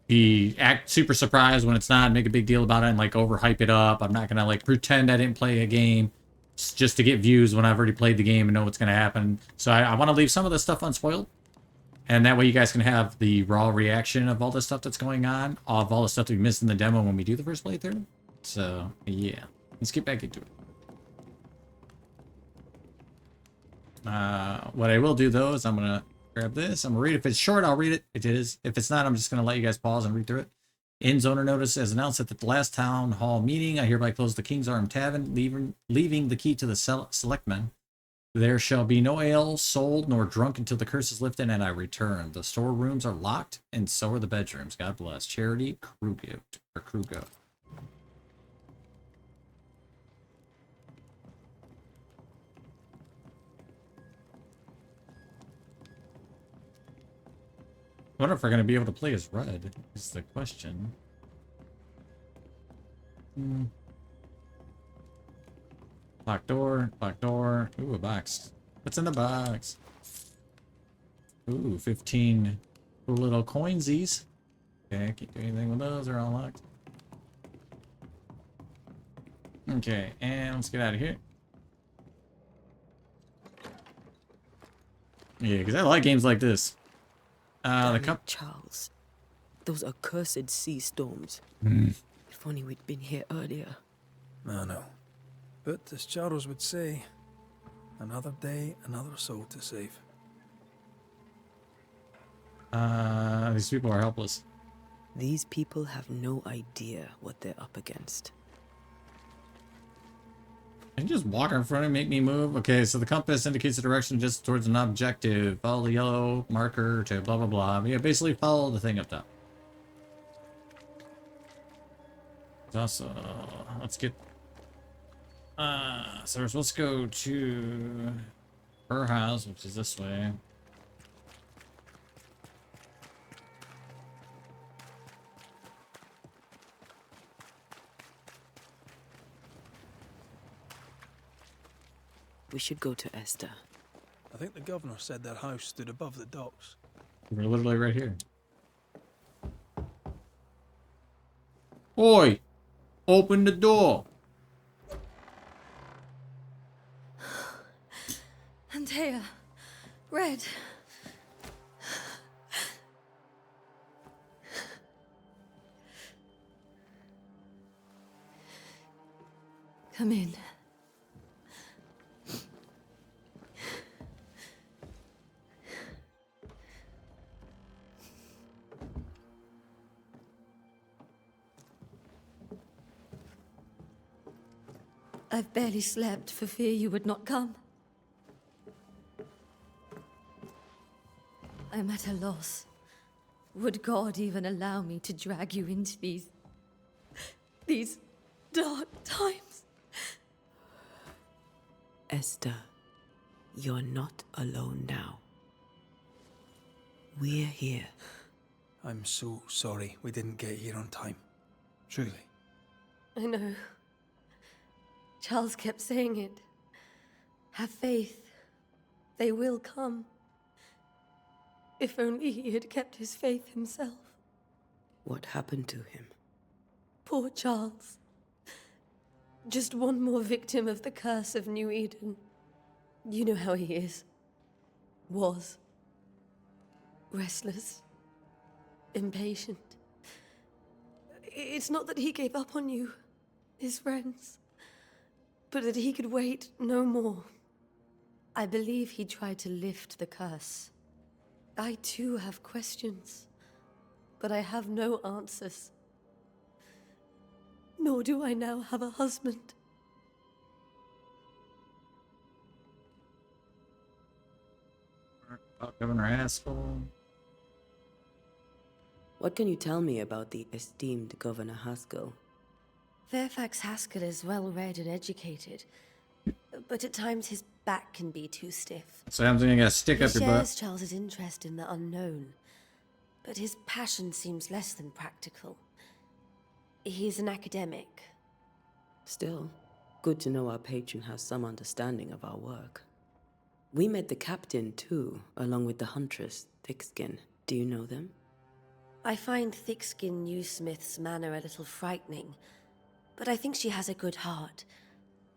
be act super surprised when it's not, make a big deal about it and, like, overhype it up. I'm not going to, like, pretend I didn't play a game just to get views when I've already played the game and know what's going to happen. So I want to leave some of this stuff unspoiled. And that way you guys can have the raw reaction of all the stuff that's going on, of all the stuff that we missed in the demo when we do the first playthrough. So, yeah. Let's get back into it. What I will do, though, is I'm going to grab this. I'm going to read it. If it's short, I'll read it. It is. If it's not, I'm just going to let you guys pause and read through it. Inn's owner notice as announced at the last town hall meeting, I hereby close the King's Arm Tavern, leaving the key to the selectmen. There shall be no ale sold nor drunk until the curse is lifted and I return. The storerooms are locked, and so are the bedrooms. God bless. Charity Krugo. I wonder if we're going to be able to play as Red, is the question. Locked door, locked door. Ooh, a box. What's in the box? Ooh, 15 cool little coinsies. Okay, I can't do anything with those, they're all locked. Okay, and let's get out of here. Yeah, because I like games like this. The
Charles, those accursed sea storms.
It
If only we'd been here earlier.
I know. But as Charles would say, another day, another soul to save.
These people are helpless.
These people have no idea what they're up against.
Can you just walk in front and make me move? Okay, so the compass indicates the direction just towards an objective. Follow the yellow marker to blah blah blah. Yeah, basically follow the thing up top. Also, let's get so we're supposed to go to her house, which is this way.
We should go to Esther.
I think the governor said their house stood above the docks.
We're literally right here. Oi! Open the door!
Antea, Red. Come in. I've barely slept for fear you would not come. I'm at a loss. Would God even allow me to drag you into these dark times?
Esther, you're not alone now. We're here.
I'm so sorry we didn't get here on time. Truly.
I know. Charles kept saying it. Have faith. They will come. If only he had kept his faith himself.
What happened to him?
Poor Charles. Just one more victim of the curse of New Eden. You know how he is. Was. Restless. Impatient. It's not that he gave up on you, his friends, but that he could wait no more. I believe he tried to lift the curse. I too have questions, but I have no answers. Nor do I now have a husband.
Governor Haskell.
What can you tell me about the esteemed Governor Haskell?
Fairfax Haskell is well-read and educated, but at times his back can be too stiff.
So I'm doing a stick
He
up your
shares
butt.
Charles's interest in the unknown, but his passion seems less than practical. He's an academic.
Still, good to know our patron has some understanding of our work. We met the captain, too, along with the huntress, Thickskin. Do you know them?
I find Thickskin Newsmith's manner a little frightening, but I think she has a good heart.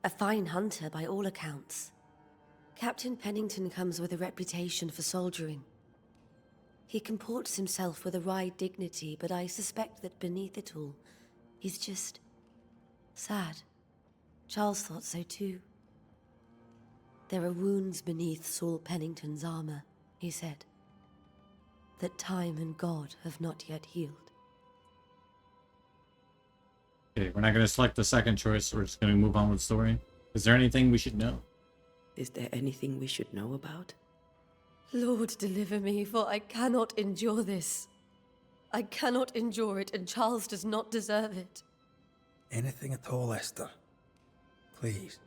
A fine hunter by all accounts. Captain Pennington comes with a reputation for soldiering. He comports himself with a wry dignity, but I suspect that beneath it all, he's just sad. Charles thought so too. There are wounds beneath Saul Pennington's armor, he said, that time and God have not yet healed.
Okay, we're not going to select the second choice. We're just going to move on with the story. Is there anything we should know?
Is there anything we should know about?
Lord, deliver me, for I cannot endure this. I cannot endure it, and Charles does not deserve it.
Anything at all, Esther. Please.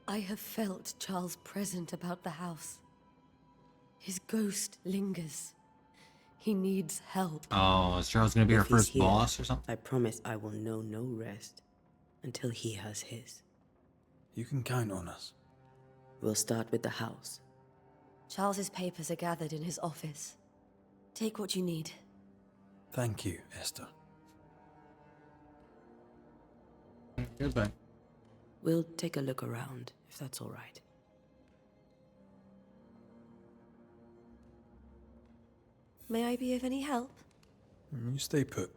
I have felt Charles present about the house. His ghost lingers. He needs help.
Oh, is Charles going to be our
If he's
first
here,
boss or something?
I promise I will know no rest until he has his.
You can count on us.
We'll start with the house.
Charles's papers are gathered in his office. Take what you need.
Thank you, Esther.
Goodbye.
We'll take a look around, if that's all right.
May I be of any help?
You stay put.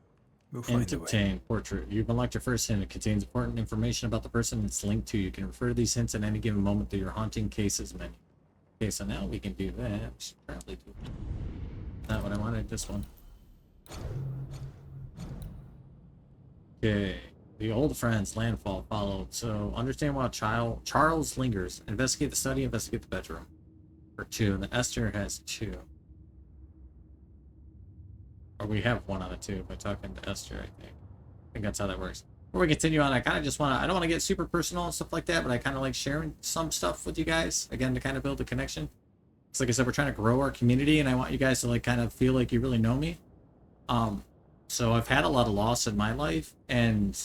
We'll find a way.
Obtain portrait. You've unlocked your first hint. It contains important information about the person it's linked to. You can refer to these hints at any given moment through your haunting cases menu. Okay, so now we can do that. We should probably do not what I wanted. This one. Okay. The old friends, landfall followed. So understand why Charles lingers. Investigate the study. Investigate the bedroom. For 2, and then Esther has 2. Or we have 1 out of 2 by talking to Esther, I think. I think that's how that works. Before we continue on, I kind of just want to, I don't want to get super personal and stuff like that, but I kind of like sharing some stuff with you guys, again, to kind of build a connection. Because like I said, we're trying to grow our community, and I want you guys to like kind of feel like you really know me. So I've had a lot of loss in my life, and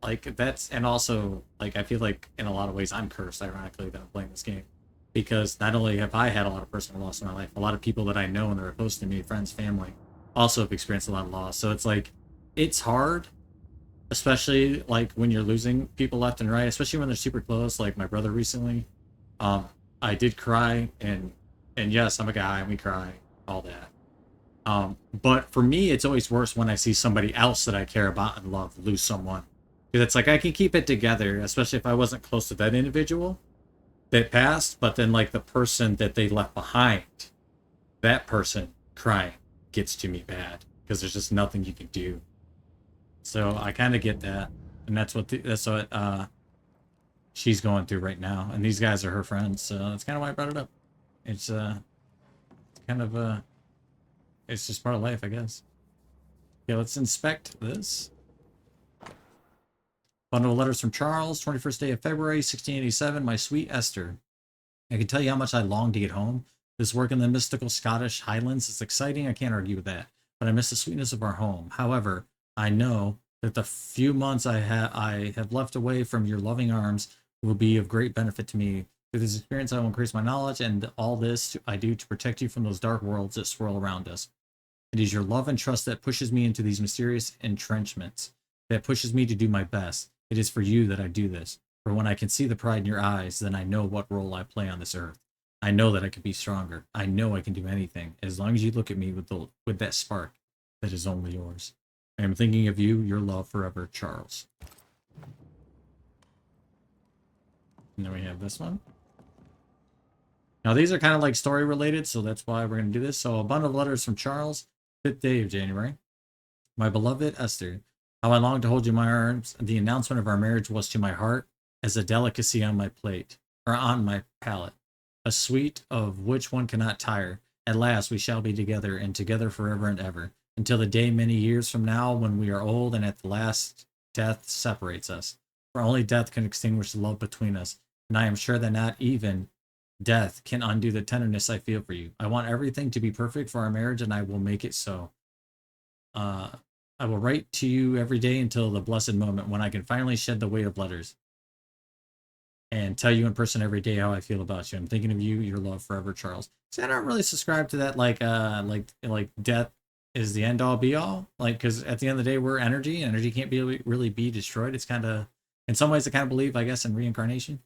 like that's, and also like I feel like in a lot of ways I'm cursed, ironically, that I'm playing this game. Because not only have I had a lot of personal loss in my life, a lot of people that I know and that are close to me, friends, family, also have experienced a lot of loss. So it's like, it's hard, especially like when you're losing people left and right, especially when they're super close, like my brother recently. I did cry, and yes, I'm a guy and we cry, all that. But for me, it's always worse when I see somebody else that I care about and love lose someone. Because it's like I can keep it together, especially if I wasn't close to that individual that passed, but then like the person that they left behind, that person crying gets to me bad because there's just nothing you can do. So I kind of get that, and that's what she's going through right now, and these guys are her friends, so that's kind of why I brought it up. It's kind of it's just part of life, I guess. Yeah, let's inspect this. Bundle of letters from Charles, 21st day of February, 1687. My sweet Esther, I can tell you how much I long to get home. This work in the mystical Scottish Highlands is exciting, I can't argue with that, but I miss the sweetness of our home. However, I know that the few months I have left away from your loving arms will be of great benefit to me. Through this experience, I will increase my knowledge, and all this I do to protect you from those dark worlds that swirl around us. It is your love and trust that pushes me into these mysterious entrenchments, that pushes me to do my best. It is for you that I do this. For when I can see the pride in your eyes, then I know what role I play on this earth. I know that I can be stronger. I know I can do anything, as long as you look at me with that spark that is only yours. I am thinking of you, your love forever, Charles. And then we have this one. Now these are kind of like story related, so that's why we're going to do this. So a bundle of letters from Charles, 5th day of January. My beloved Esther, how I long to hold you in my arms. The announcement of our marriage was to my heart as a delicacy on my plate, or on my palate, a sweet of which one cannot tire. At last we shall be together, and together forever and ever, until the day many years from now when we are old and at the last death separates us. For only death can extinguish the love between us, and I am sure that not even death can undo the tenderness I feel for you. I want everything to be perfect for our marriage, and I will make it so. I will write to you every day until the blessed moment when I can finally shed the weight of letters and tell you in person every day how I feel about you. I'm thinking of you, your love forever, Charles. See, I don't really subscribe to that, like death is the end all be all. Like, because at the end of the day, we're energy. Energy can't be really be destroyed. It's kind of, in some ways, I kind of believe, I guess, in reincarnation.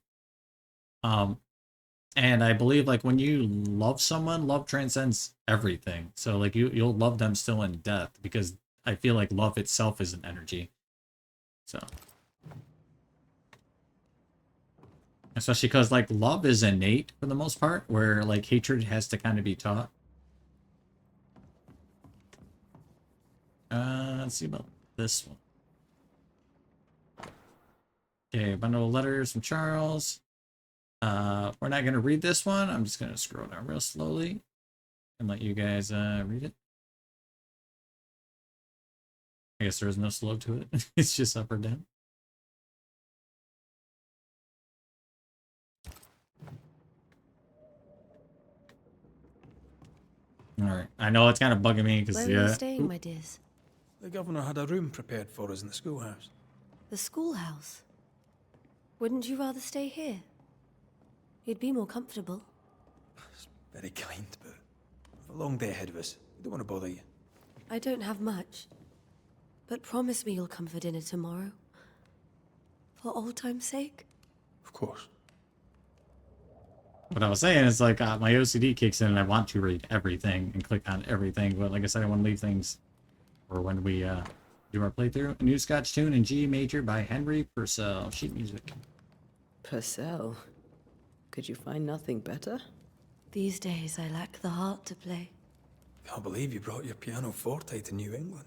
And I believe like when you love someone, love transcends everything. So like you'll love them still in death, because I feel like love itself is an energy. So especially because like love is innate for the most part, where like hatred has to kind of be taught. Let's see about this one. Okay, bundle of letters from Charles. We're not going to read this one. I'm just going to scroll down real slowly and let you guys read it. I guess there is no slow to it. It's just up or down. All right. I know it's kind of bugging me because
Where are you staying, my dears?
The governor had a room prepared for us in the schoolhouse.
The schoolhouse? Wouldn't you rather stay here? You'd be more comfortable.
It's very kind, but we've a long day ahead of us. We don't want to bother you.
I don't have much. But promise me you'll come for dinner tomorrow. For old time's sake.
Of course.
What I was saying is like my OCD kicks in and I want to read everything and click on everything, but like I said, I want to leave things for when we do our playthrough. A new Scotch tune in G major by Henry Purcell. Sheet music.
Purcell? Could you find nothing better?
These days, I lack the heart to play.
Can't believe you brought your pianoforte to New England.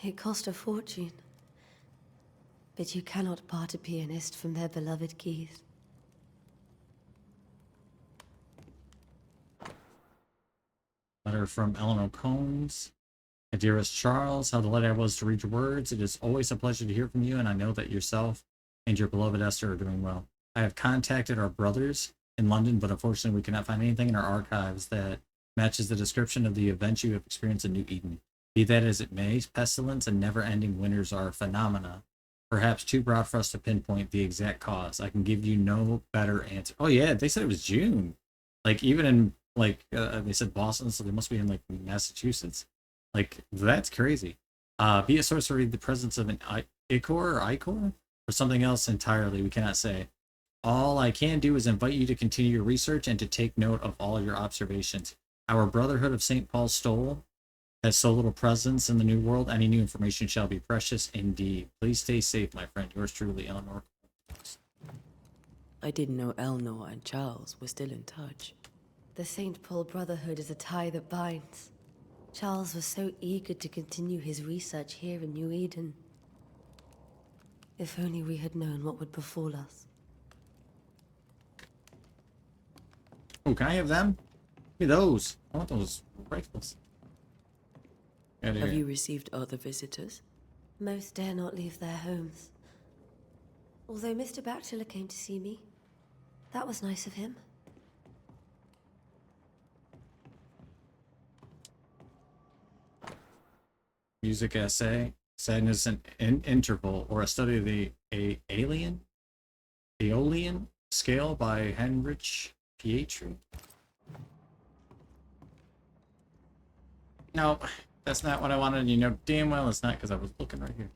It cost a fortune. But you cannot part a pianist from their beloved keys.
Letter from Eleanor Combs. My dearest Charles, how delighted I was to read your words. It is always a pleasure to hear from you, and I know that yourself and your beloved Esther are doing well. I have contacted our brothers in London, but unfortunately we cannot find anything in our archives that matches the description of the events you have experienced in New Eden. Be that as it may, pestilence and never-ending winters are phenomena, perhaps too broad for us to pinpoint the exact cause. I can give you no better answer. Oh yeah, they said it was June. Like even in they said Boston, so they must be in like Massachusetts. Like that's crazy. Be a sorcery, the presence of an ichor or something else entirely. We cannot say. All I can do is invite you to continue your research and to take note of all your observations. Our Brotherhood of St. Paul's Stole has so little presence in the New World. Any new information shall be precious indeed. Please stay safe, my friend. Yours truly, Eleanor.
I didn't know Eleanor and Charles were still in touch.
The St. Paul Brotherhood is a tie that binds. Charles was so eager to continue his research here in New Eden. If only we had known what would befall us.
Oh, can I have them? Give me those. I want those rifles.
Have you received other visitors?
Most dare not leave their homes. Although Mr. Bachelor came to see me. That was nice of him.
Music essay, sadness and interval, or a study of the Aeolian scale by Heinrich Pietri. No, that's not what I wanted. You know damn well it's not, because I was looking right here.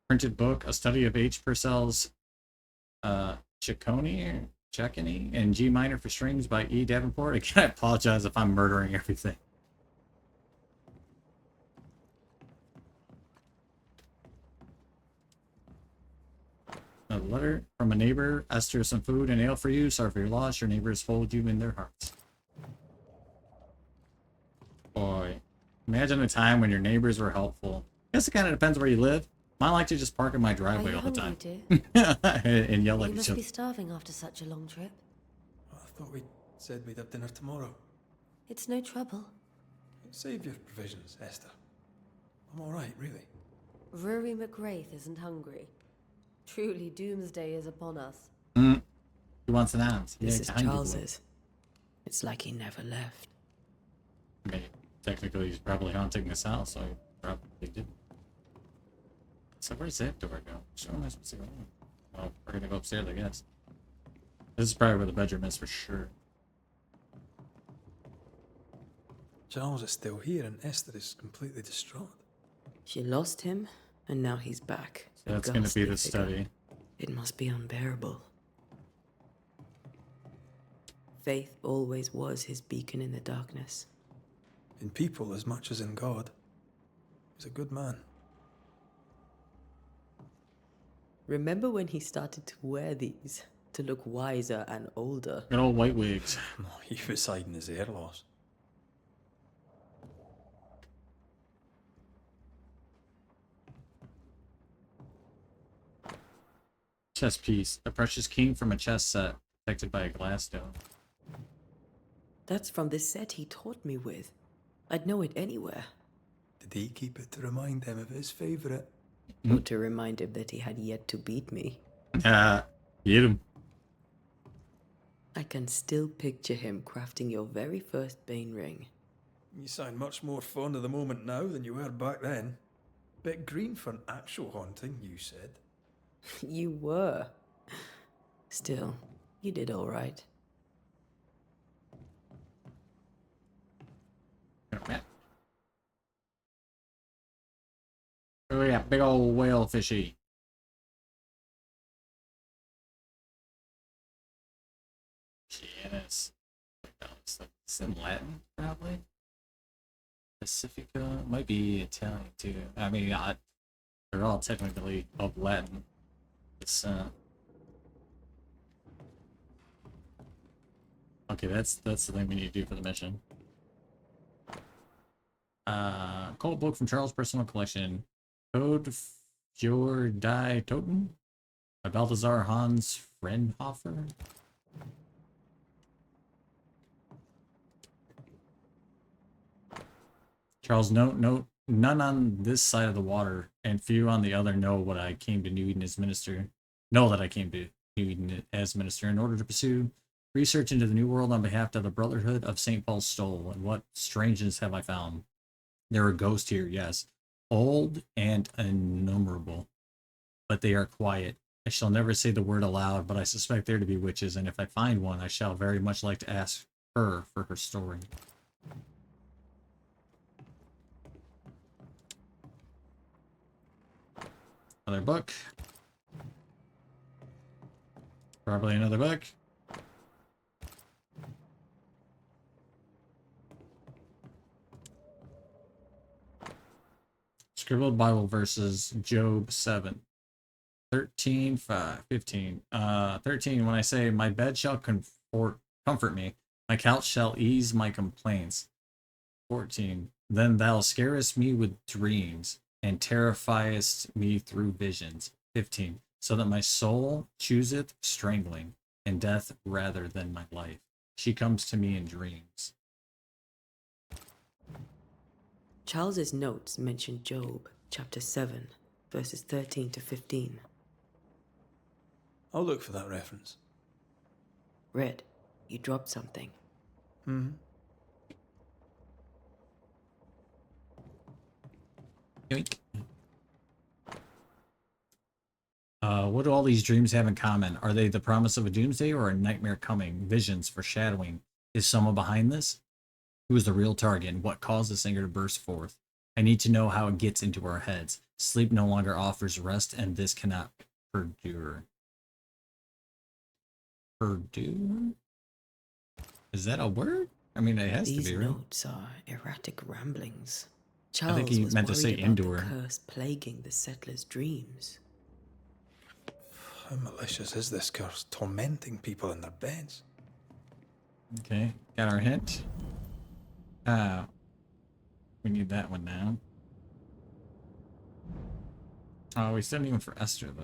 Printed book, a study of H. Purcell's Ciccone, and G minor for strings by E. Davenport. Again, I apologize if I'm murdering everything. A letter from a neighbor. Esther, some food and ale for you. Sorry for your loss. Your neighbors hold you in their hearts. Boy, imagine a time when your neighbors were helpful. I guess it kind of depends where you live. Mine like to just park in my driveway all the time. And yell at
You
each
must
other.
be starving after such a long trip.
I thought we said we'd have dinner tomorrow.
It's no trouble.
Save your provisions, Esther. I'm all right, really.
Rory McGrath isn't hungry. Truly, doomsday is upon us.
He wants an ounce.
This is Charles's. It's like he never left.
I mean, technically he's probably haunting this house, so he probably did. So where's that door go? Show am I supposed to go? Oh, we're gonna go upstairs, I guess. This is probably where the bedroom is for sure.
Charles is still here and Esther is completely distraught.
She lost him, and now he's back.
So that's gonna be the study.
It must be unbearable. Faith always was his beacon in the darkness.
In people as much as in God. He's a good man.
Remember when he started to wear these to look wiser and older?
Good old white wigs.
He was hiding his hair loss.
Chess piece. A precious king from a chess set, protected by a glass dome.
That's from the set he taught me with. I'd know it anywhere.
Did he keep it to remind him of his favourite?
Or to remind him that he had yet to beat me.
Beat him.
I can still picture him crafting your very first Bane ring.
You sound much more fond of the moment now than you were back then. Bit green for an actual haunting, you said.
You were. Still, you did all right.
Oh yeah, big old whale fishy. Yes. It's in Latin, probably. Pacifica might be Italian too. I mean, they're all technically of Latin. It's okay. That's the thing we need to do for the mission. Cult book from Charles' personal collection. Code Fjord Die Toten by Balthazar Hans Frenhofer. Charles, note, none on this side of the water, and few on the other know what I came to New Eden as minister. Know that I came to New Eden as minister in order to pursue research into the New World on behalf of the Brotherhood of St. Paul's Stole. And what strangeness have I found? There are ghosts here, yes, old and innumerable, but they are quiet. I shall never say the word aloud, but I suspect there to be witches, and if I find one, I shall very much like to ask her for her story. Another book. Probably another book. Scribbled Bible verses, Job 7. 13, 5, 15. 13, when I say, my bed shall comfort me, my couch shall ease my complaints. 14, then thou scarest me with dreams, and terrifiest me through visions. 15, so that my soul chooseth strangling, and death rather than my life. She comes to me in dreams.
Charles's notes mention Job, chapter 7, verses 13 to 15.
I'll look for that reference.
Red, you dropped something.
Yoink. What do all these dreams have in common? Are they the promise of a doomsday or a nightmare coming? Visions, foreshadowing. Is someone behind this? Who is the real target and what caused this anger to burst forth? I need to know how it gets into our heads. Sleep no longer offers rest, and this cannot perdure. Perdure? Is that a word? I mean, it has to be, right?
These notes are erratic ramblings.
I
Charles
think he
was
meant to
worried
say
about
endure.
the curse plaguing the settlers' dreams.
How malicious is this curse, tormenting people in their beds?
Okay, got our hint. We need that one now. Oh, we still need one for Esther, though.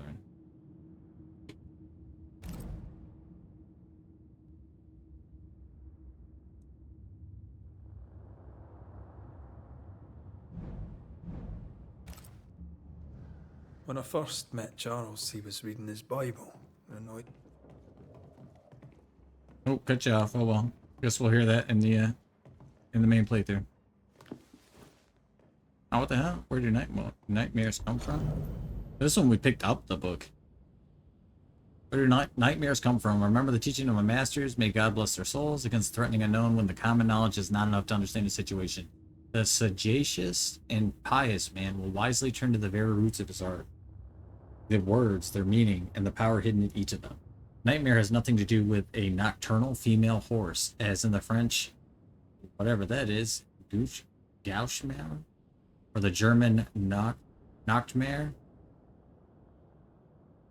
When I first met Charles, he was reading his Bible, and
Oh, cut you off. Oh well. Guess we'll hear that in the main playthrough. Oh, what the hell? Where do nightmares come from? This one we picked up the book. Where do nightmares come from? Remember the teaching of my masters. May God bless their souls against threatening unknown when the common knowledge is not enough to understand the situation. The sagacious and pious man will wisely turn to the very roots of his art. The words, their meaning, and the power hidden in each of them. Nightmare has nothing to do with a nocturnal female horse, as in the French, whatever that is, Gauchmare, or the German Nachtmare,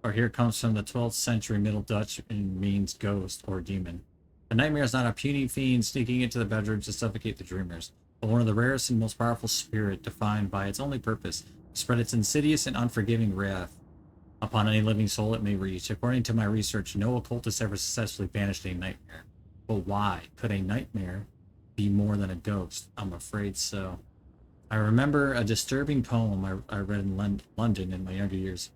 or here comes from the 12th century Middle Dutch and means ghost or demon. A nightmare is not a puny fiend sneaking into the bedroom to suffocate the dreamers, but one of the rarest and most powerful spirit defined by its only purpose, to spread its insidious and unforgiving wrath upon any living soul it may reach. According to my research, no occultist ever successfully banished a nightmare. But why could a nightmare be more than a ghost? I'm afraid so. I remember a disturbing poem I read in London in my younger years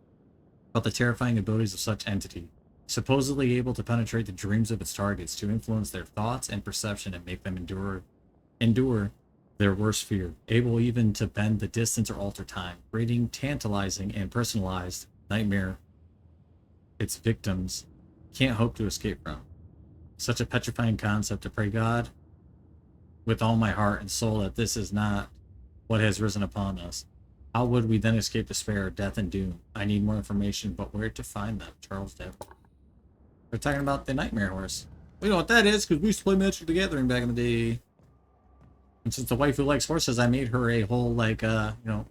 about the terrifying abilities of such entity, supposedly able to penetrate the dreams of its targets, to influence their thoughts and perception and make them endure their worst fear, able even to bend the distance or alter time, creating tantalizing and personalized nightmare its victims can't hope to escape from. Such a petrifying concept. To pray God with all my heart and soul that this is not what has risen upon us. How would we then escape despair, death, and doom? I need more information, but where to find them? Charles Devil. We're talking about the Nightmare Horse. We know what that is, because we used to play Magic the Gathering back in the day. And since the wife who likes horses, I made her a whole, like, Nightmare,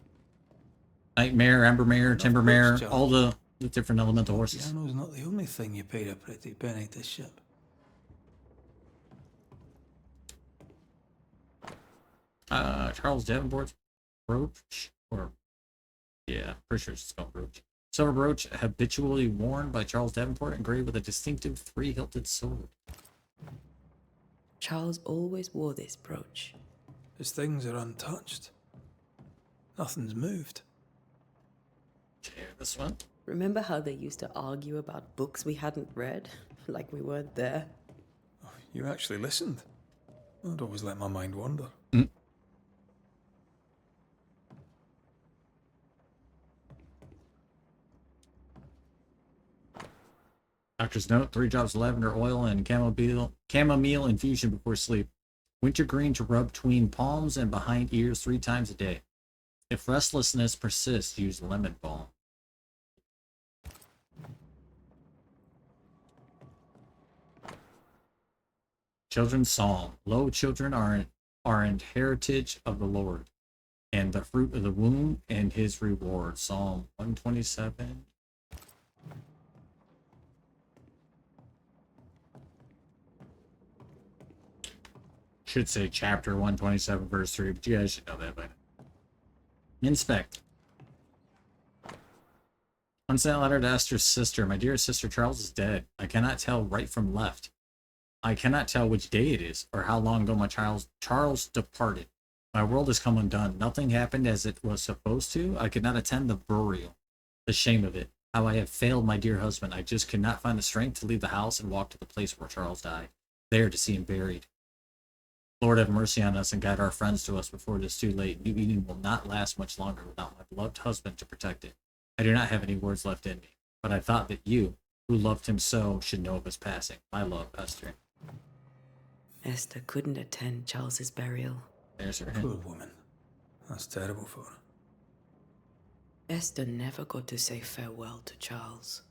Embermare, Timbermare, all the different elemental horses.
Piano's not the only thing you paid a pretty penny to ship.
Charles Davenport's brooch, pretty sure it's called brooch. Silver brooch habitually worn by Charles Davenport, engraved with a distinctive three-hilted sword.
Charles always wore this brooch.
His things are untouched. Nothing's moved.
Okay, this one.
Remember how they used to argue about books we hadn't read? Like we weren't there?
Oh, you actually listened. I'd always let my mind wander.
Doctor's note: 3 drops of lavender oil and chamomile infusion before sleep. Wintergreen to rub between palms and behind ears 3 times a day. If restlessness persists, use lemon balm. Children's Psalm. Lo, children are an heritage of the Lord, and the fruit of the womb and his reward. Psalm 127. Should say chapter 127, verse 3, but you guys should know that by now. Inspect. Unsent letter to Esther's sister. My dear sister, Charles is dead. I cannot tell right from left. I cannot tell which day it is, or how long ago my Charles departed. My world has come undone. Nothing happened as it was supposed to. I could not attend the burial. The shame of it. How I have failed my dear husband. I just could not find the strength to leave the house and walk to the place where Charles died, there to see him buried. Lord, have mercy on us and guide our friends to us before it is too late. New Eden will not last much longer without my beloved husband to protect it. I do not have any words left in me, but I thought that you, who loved him so, should know of his passing. My love, Esther.
Esther couldn't attend Charles's burial.
There's her
Poor
hint.
woman. That's terrible for her.
Esther never got to say farewell to Charles.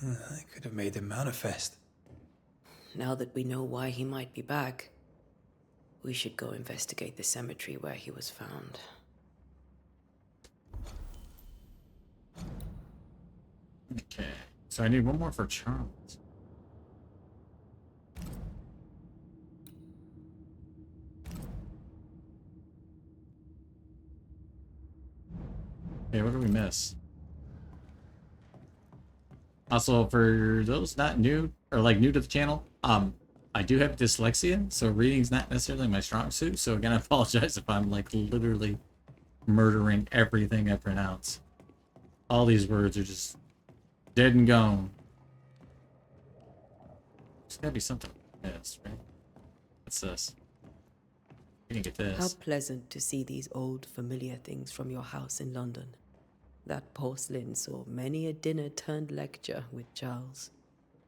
I could have made him manifest.
Now that we know why he might be back, we should go investigate the cemetery where he was found.
Okay, so I need one more for Charles. Okay, what did we miss? Also, for those not new or like new to the channel, I do have dyslexia, so reading's not necessarily my strong suit. So again, I apologize if I'm like literally murdering everything I pronounce. All these words are just dead and gone. There's gotta be something. Yes, right? What's this? We can get this.
How pleasant to see these old familiar things from your house in London. That porcelain saw many a dinner-turned-lecture with Charles.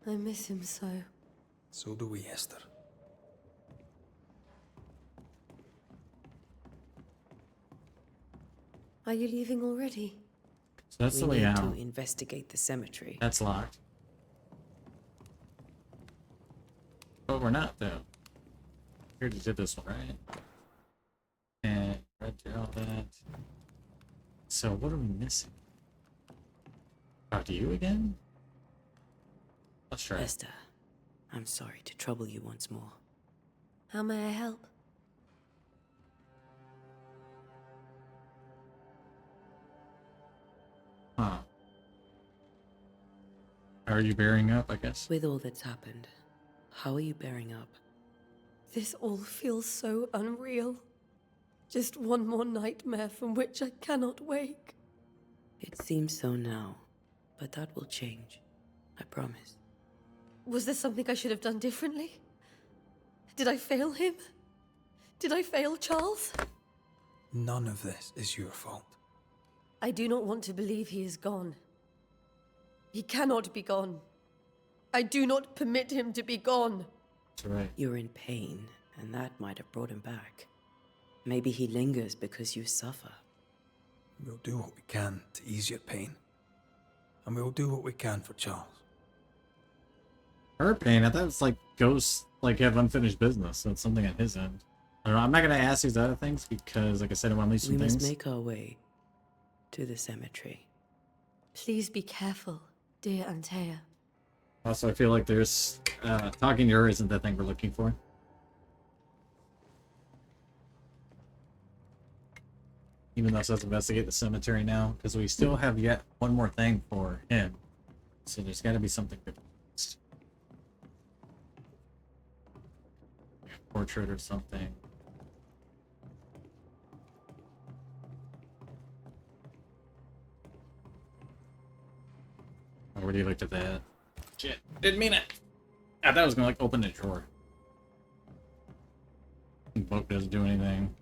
I miss him so.
So do we, Esther.
Are you leaving already?
So that's the
We
way
need
out.
to investigate the cemetery.
That's locked. But we're not, though. We already did this one, right? And read through all that. So what are we missing? Talk to you again? Let's try.
Esther, I'm sorry to trouble you once more.
How may I help?
Huh. How are you bearing up, I guess?
With all that's happened, how are you bearing up?
This all feels so unreal. Just one more nightmare from which I cannot wake.
It seems so now, but that will change. I promise.
Was there something I should have done differently? Did I fail him? Did I fail Charles?
None of this is your fault.
I do not want to believe he is gone. He cannot be gone. I do not permit him to be gone.
That's right.
You're in pain, and that might have brought him back. Maybe he lingers because you suffer.
We'll do what we can to ease your pain. And we'll do what we can for Charles.
Her pain, I thought it was like ghosts like have unfinished business, so it's something on his end. I don't know. I'm not gonna ask these other things because, like I said, I want to leave some
We
things.
must make our way to the cemetery.
Please be careful, dear Antea.
Also, I feel like there's talking to her isn't the thing we're looking for. Even though it says investigate the cemetery now, because we still have yet one more thing for him. So there's got to be something different. Portrait or something. I already looked at that. Shit, didn't mean it. I thought I was gonna like open the drawer. Book doesn't do anything.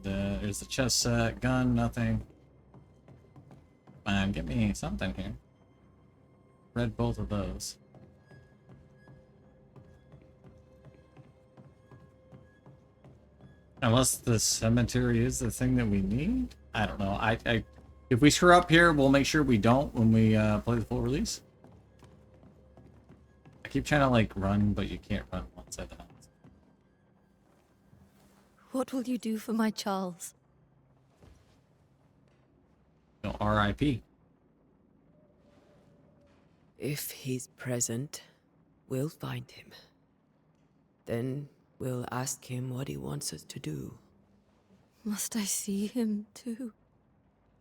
There's the chest set, gun, nothing. Fine, get me something here. Read both of those. Unless the cemetery is the thing that we need? I don't know. If we screw up here, we'll make sure we don't when we play the full release. I keep trying to like run, but you can't run one side of the house.
What will you do for my Charles?
No, R.I.P.
If he's present, we'll find him. Then we'll ask him what he wants us to do.
Must I see him too?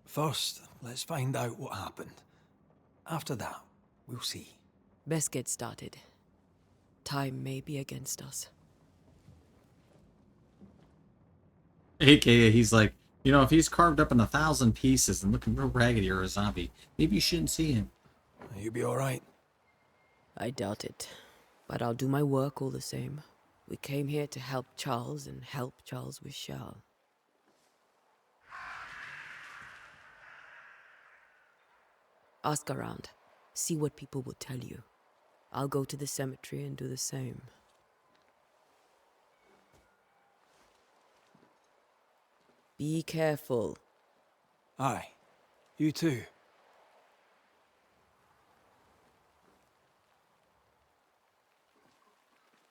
First, let's find out what happened. After that, we'll see.
Best get started. Time may be against us.
AKA, he's like, you know, if he's carved up in 1,000 pieces and looking real raggedy or a zombie, maybe you shouldn't see him.
You'll be alright.
I doubt it. But I'll do my work all the same. We came here to help Charles and help Charles with Charles. Ask around. See what people will tell you. I'll go to the cemetery and do the same. Be careful.
Aye. You too.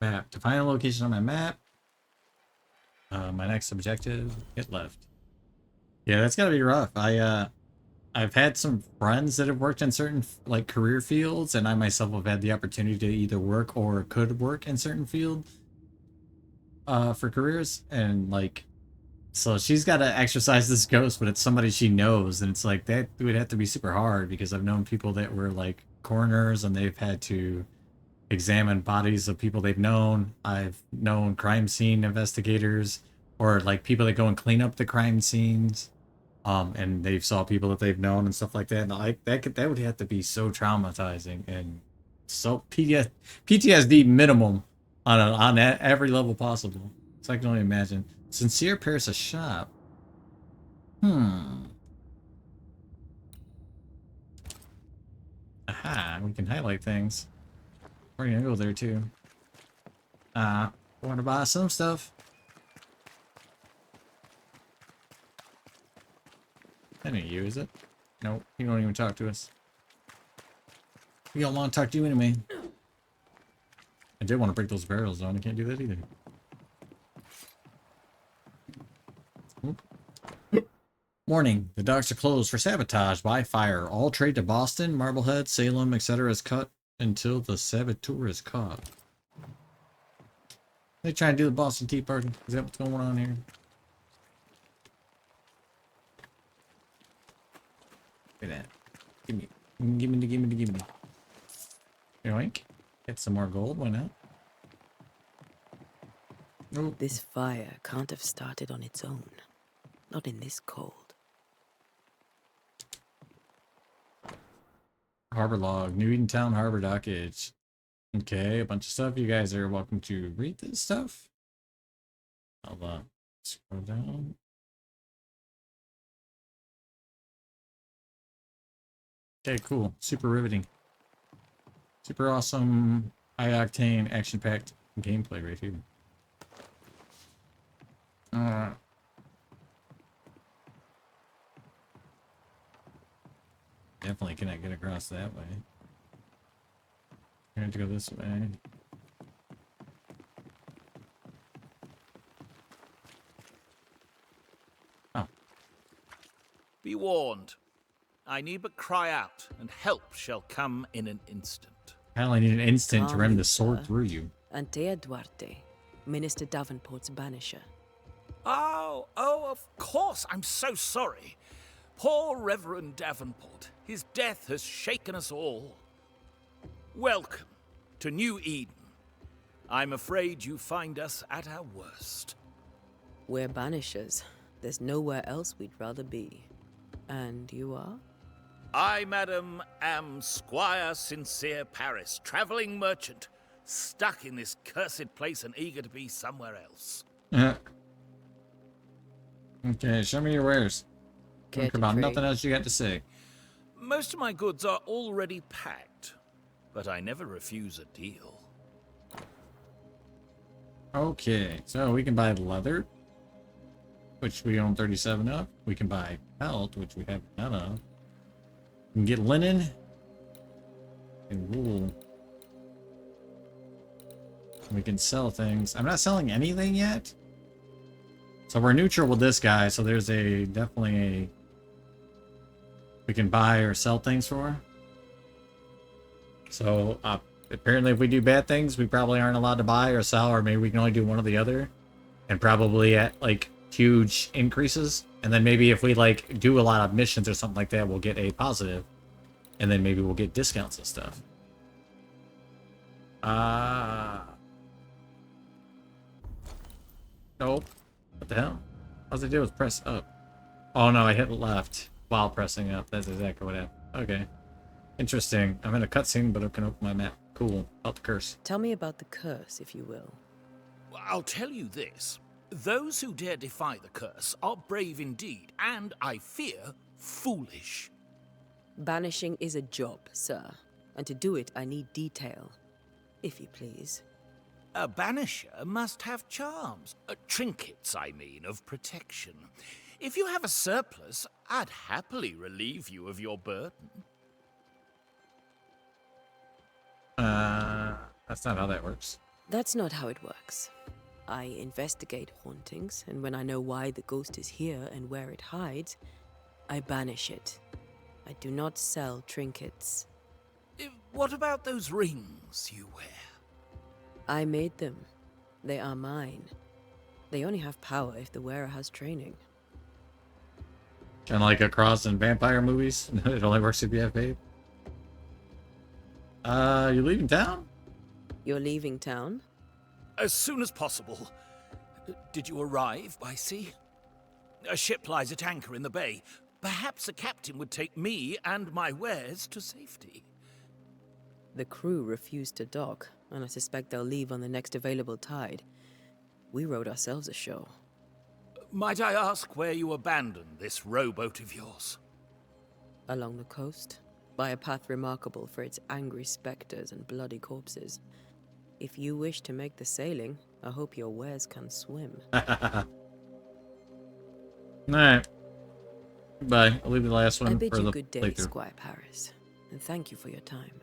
Map. To find a location on my map. My next objective, hit left. Yeah, that's gotta be rough. I've had some friends that have worked in certain like career fields, and I myself have had the opportunity to either work or could work in certain field for careers, and like, so she's got to exercise this ghost, but it's somebody she knows, and it's like that would have to be super hard because I've known people that were like coroners and they've had to examine bodies of people they've known. I've known crime scene investigators or like people that go and clean up the crime scenes. And they've saw people that they've known and stuff like that. And like that would have to be so traumatizing and so PTSD minimum on every level possible. So I can only imagine. Sincere Paris a shop. Aha, we can highlight things. We're gonna go there too. Want to buy some stuff. That ain't you, is it? Nope, you don't even talk to us. We don't want to talk to you anyway. I did want to break those barrels down. I can't do that either. Warning, the docks are closed for sabotage by fire. All trade to Boston, Marblehead, Salem, etc. is cut until the saboteur is caught. They trying to do the Boston Tea Party. Is that what's going on here? Look at that. Give me. Yoink. Get some more gold, why not? Oh.
This fire can't have started on its own. Not in this cold.
Harbor log, New Edentown Harbor dockage. Okay, a bunch of stuff. You guys are welcome to read this stuff. I'll scroll down. Okay, cool. Super riveting. Super awesome, high octane, action packed gameplay right here. Definitely cannot get across that way. I have to go this way.
Be warned. I need but cry out, and help shall come in an instant.
I only need an instant to
Calm
ram
you,
the sword
sir.
through you.
Antea Duarte, Minister Davenport's banisher.
Oh, of course. I'm so sorry. Poor Reverend Davenport. His death has shaken us all. Welcome to New Eden. I'm afraid you find us at our worst.
We're banishers. There's nowhere else we'd rather be. And you are?
I, madam, am Squire Sincere Paris, travelling merchant, stuck in this cursed place and eager to be somewhere else.
Yeah. Okay, show me your wares.
Care
Talk
to
about
trade?
nothing else you got to say.
Most of my goods are already packed, but I never refuse a deal.
Okay, so we can buy leather, which we own 37 of. We can buy pelt, which we have none of. We can get linen and wool. We can sell things. I'm not selling anything yet. So we're neutral with this guy, so there's definitely a we can buy or sell things for. So apparently if we do bad things, we probably aren't allowed to buy or sell, or maybe we can only do one or the other. And probably at like huge increases. And then maybe if we like do a lot of missions or something like that, we'll get a positive. And then maybe we'll get discounts and stuff. Nope. What the hell? All I did was press up. Oh no, I hit left while pressing up. That's exactly what happened. Okay. Interesting. I'm in a cutscene, but I can open my map. Cool. Out the curse.
Tell me about the curse, if you will.
I'll tell you this. Those who dare defy the curse are brave indeed, and, I fear, foolish.
Banishing is a job, sir. And to do it, I need detail. If you please.
A banisher must have charms. Trinkets, I mean, of protection. If you have a surplus, I'd happily relieve you of your burden.
That's not how that works.
That's not how it works. I investigate hauntings, and when I know why the ghost is here and where it hides, I banish it. I do not sell trinkets.
What about those rings you wear?
I made them. They are mine. They only have power if the wearer has training.
Kind of like Across in vampire movies. It only works if you have faith. You leaving town?
You're leaving town?
As soon as possible. Did you arrive by sea? A ship lies at anchor in the bay. Perhaps a captain would take me and my wares to safety.
The crew refused to dock, and I suspect they'll leave on the next available tide. We rode ourselves ashore.
Might I ask where you abandoned this rowboat of yours?
Along the coast, by a path remarkable for its angry specters and bloody corpses. If you wish to make the sailing, I hope your wares can swim.
Alright. Goodbye. I'll leave the last one
I bid
for
you
the
good day,
playthrough.
Squire Paris, and thank you for your time.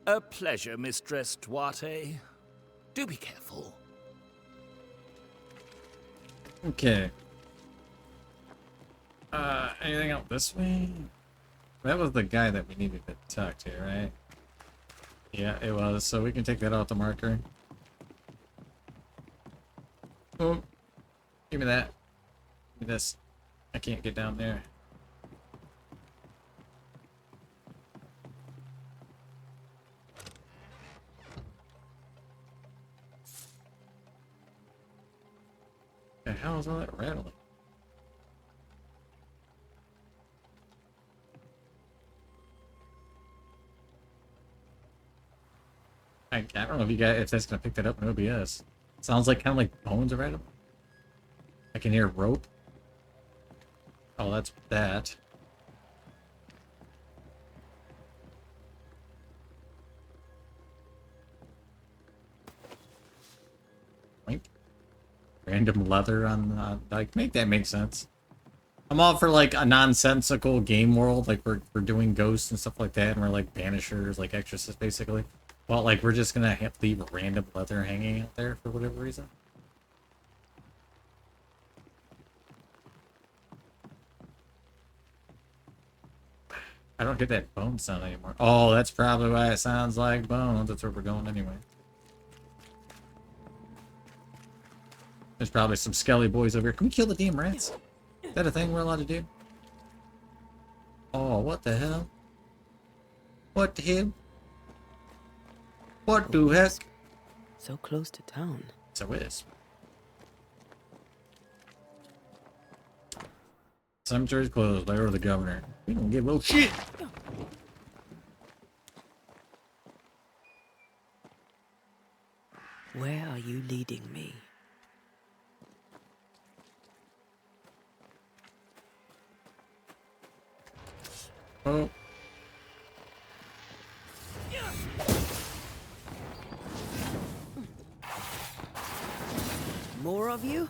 A pleasure, Mistress Duarte. Do be careful.
Okay. Anything out this way? That was the guy that we needed to talk to, right? Yeah, it was. So we can take that off the marker. Oh, give me that. Give me this. I can't get down there. The hell is all that rattling? I don't know if that's gonna pick that up in OBS. Sounds like kind of like bones are rattling. I can hear rope. Oh, that's that. Wink. Random leather on like make that make sense. I'm all for like a nonsensical game world, like we're doing ghosts and stuff like that, and we're like banishers, like exorcists basically. Well, like we're just gonna leave random leather hanging out there for whatever reason. I don't get that bone sound anymore. Oh, that's probably why it sounds like bones. That's where we're going anyway. There's probably some skelly boys over here. Can we kill the damn rats? Is that a thing we're allowed to do? Oh, what the hell? What the hell? What the heck?
So close to town.
It's a wisp. Cemetery's closed by order of the governor. We don't give a little shit.
Where are you leading me?
Oh.
More of you?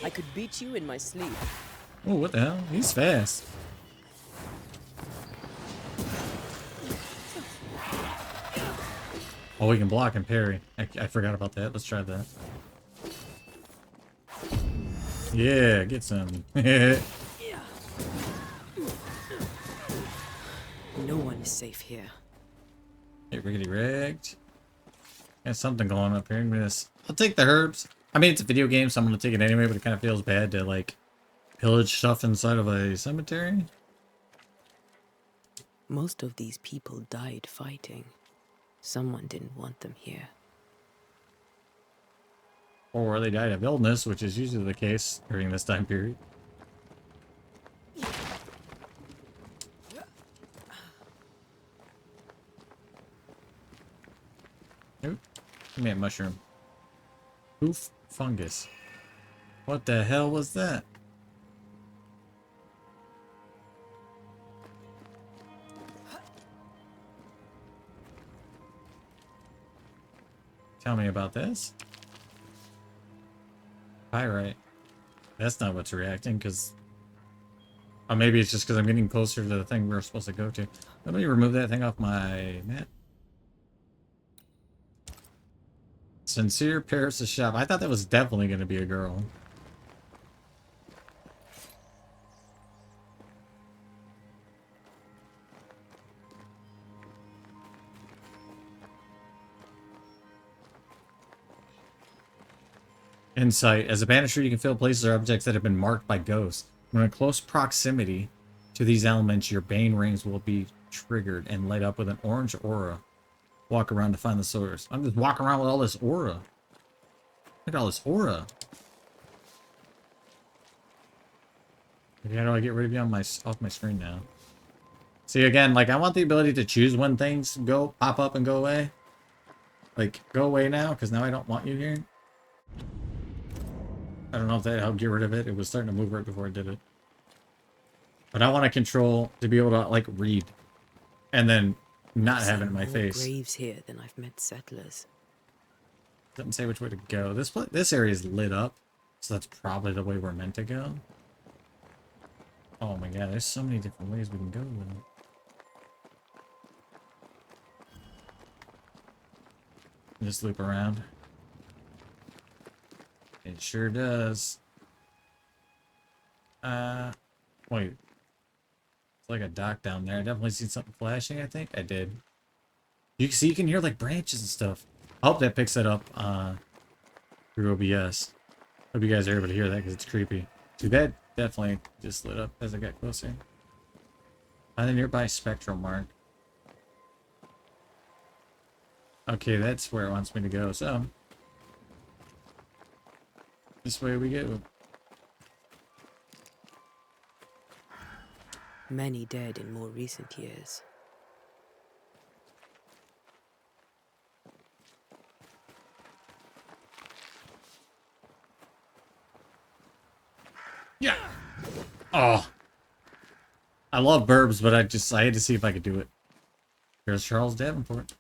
I could beat you in my sleep.
Oh, what the hell? He's fast. Oh, we can block and parry. I forgot about that. Let's try that. Yeah, get some.
No one is safe here.
Get riggedy ragged. Got something going up here. Give me this. I'll take the herbs. I mean, it's a video game, so I'm gonna take it anyway, but it kind of feels bad to, like, pillage stuff inside of a cemetery.
Most of these people died fighting. Someone didn't want them here.
Or they died of illness, which is usually the case during this time period. Nope. Give me a mushroom. Poof fungus. What the hell was that? Tell me about this. Pyrite. That's not what's reacting, because... Oh, maybe it's just because I'm getting closer to the thing we're supposed to go to. Let me remove that thing off my map. Sincere Paris' shop. I thought that was definitely going to be a girl. Insight. As a banisher, you can fill places or objects that have been marked by ghosts. When in close proximity to these elements, your bane rings will be triggered and light up with an orange aura. Walk around to find the source. I'm just walking around with all this aura. Look at all this aura. Okay, how do I get rid of you on my off my screen now? See, again, like, I want the ability to choose when things go pop up and go away. Like, go away now, because now I don't want you here. I don't know if that helped get rid of it. It was starting to move right before I did it. But I want to control to be able to, like, read. And then not have it in my face.
Graves here than I've met settlers.
Doesn't say which way to go. This area is lit up. So that's probably the way we're meant to go. Oh my god, there's so many different ways we can go with it. Just loop around. It sure does. Wait. It's like a dock down there. I definitely seen something flashing, I think. I did. You can see, you can hear like branches and stuff. I hope that picks it up through OBS. Hope you guys are able to hear that because it's creepy. Dude, that definitely just lit up as I got closer. Find the nearby spectral mark. Okay, that's where it wants me to go, so this way we go.
Many dead in more recent years.
Yeah. Oh. I love burbs, but I had to see if I could do it. Here's Charles Davenport.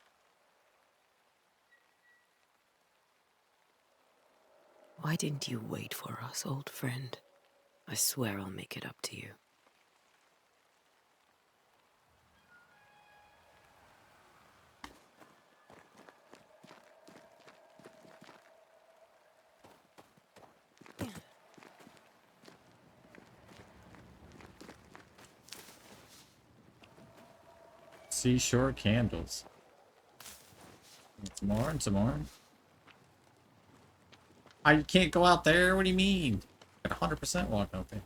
Why didn't you wait for us, old friend? I swear I'll make it up to you.
Seashore candles. Some more and some more. I can't go out there. What do you mean? Got 100% walk out there.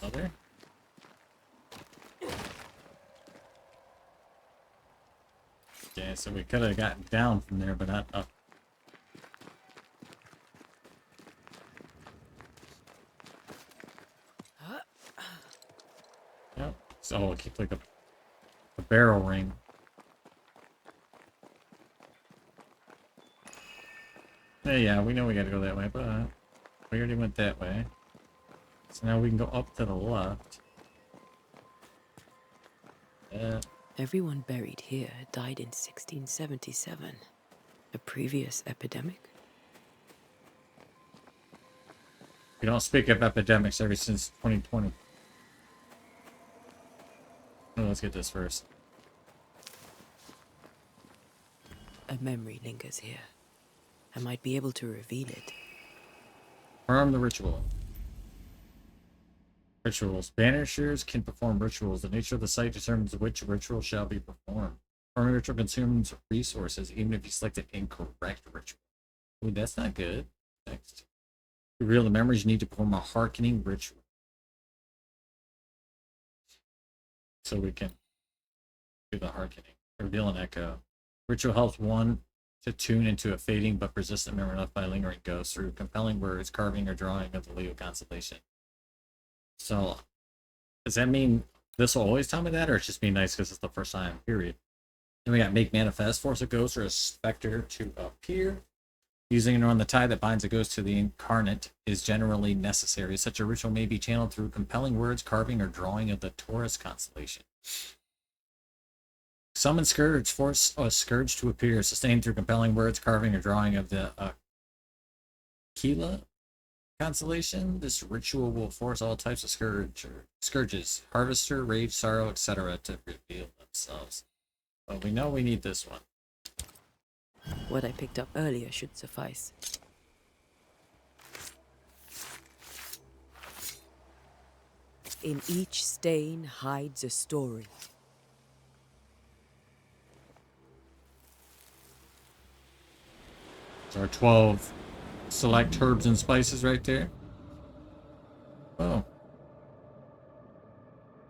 Other. Okay, so we could have gotten down from there, but not up. Yep. So keep like a barrel ring. Yeah, we know we gotta go that way, but we already went that way. So now we can go up to the left.
Everyone buried here died in 1677. A previous epidemic?
We don't speak of epidemics ever since 2020. Oh, let's get this first.
A memory lingers here. I might be able to reveal it.
Perform the ritual. Rituals. Banishers can perform rituals. The nature of the site determines which ritual shall be performed. Performing ritual consumes resources, even if you select an incorrect ritual. Ooh, that's not good. Next. To reveal the memories, you need to perform a hearkening ritual. So we can do the hearkening. Reveal an echo. Ritual helps one to tune into a fading but persistent memory left by a lingering ghost through compelling words, carving, or drawing of the Leo constellation. So, does that mean this will always tell me that, or it's just being nice because it's the first time, period? Then we got make manifest, force a ghost or a specter to appear. Using it on the tie that binds a ghost to the incarnate is generally necessary. Such a ritual may be channeled through compelling words, carving, or drawing of the Taurus constellation. Summon Scourge, force a Scourge to appear, sustained through compelling words, carving, or drawing of the Aquila constellation. This ritual will force all types of scourges, harvester, rage, sorrow, etc. to reveal themselves. But we know we need this one.
What I picked up earlier should suffice. In each stain hides a story.
Our 12 select herbs and spices right there. Oh.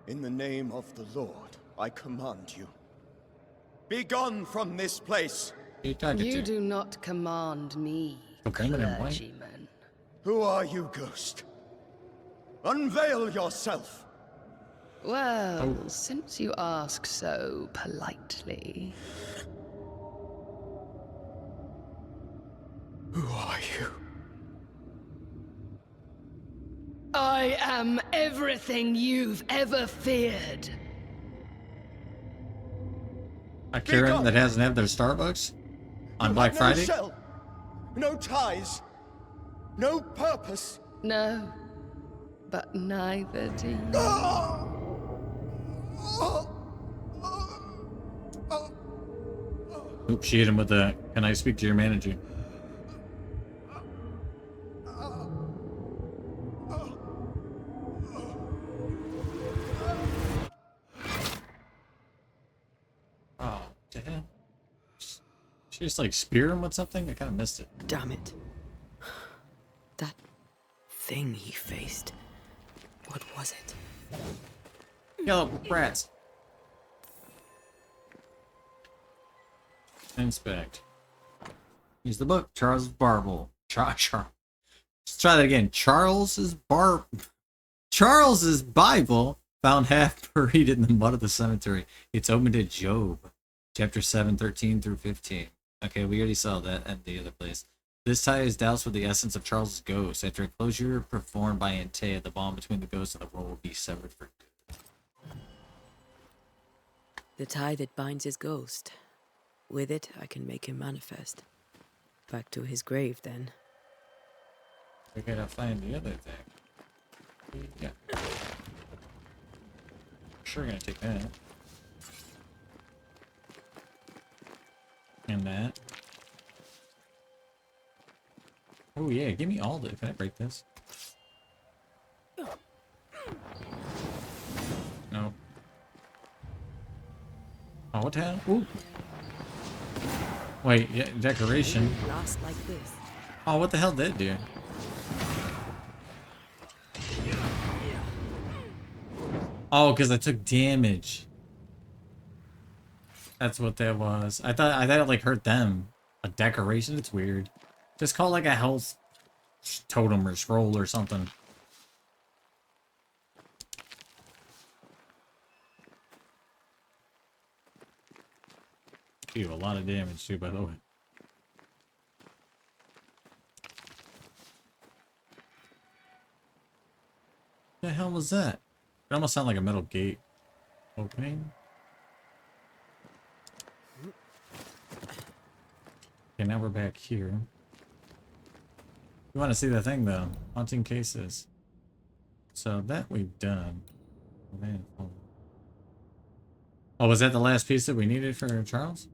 In the name of the Lord, I command you. Be gone from this place.
You do not command me, clergyman.
Who are you, ghost? Unveil yourself.
Well, since you ask so politely.
Who are you?
I am everything you've ever feared.
A Karen that hasn't had their Starbucks on Black Friday?
No shell, no ties, no purpose.
No, but neither do you.
Oops, she hit him with the, can I speak to your manager? Oh, damn. She just like spear him with something? I kind of missed it.
Damn it. That thing he faced. What was it?
Yellow rats. Inspect. Use the book. Charles Barble. Let's try that again. Charles's Bible, found half buried in the mud of the cemetery. It's open to Job, chapter 7, 13 through 15. Okay, we already saw that at the other place. This tie is doused with the essence of Charles's ghost. After a closure performed by Antea, the bond between the ghost and the world will be severed for good.
The tie that binds his ghost. With it, I can make him manifest. Back to his grave, then.
We gotta find the other thing. Yeah. Sure gonna take that. at. Oh yeah, give me all the. Can I break this? No. Oh, what the hell? Ooh. Wait, yeah, decoration.
Last like this.
Oh, what the hell did it do? Oh, because I took damage. That's what that was. I thought it like hurt them. A decoration? It's weird. Just call like a health totem or scroll or something. Do a lot of damage too, by the way. What the hell was that? It almost sounded like a metal gate opening. Okay, now we're back here. We want to see the thing though. Haunting cases. So that we've done. Oh, was that the last piece that we needed for Charles?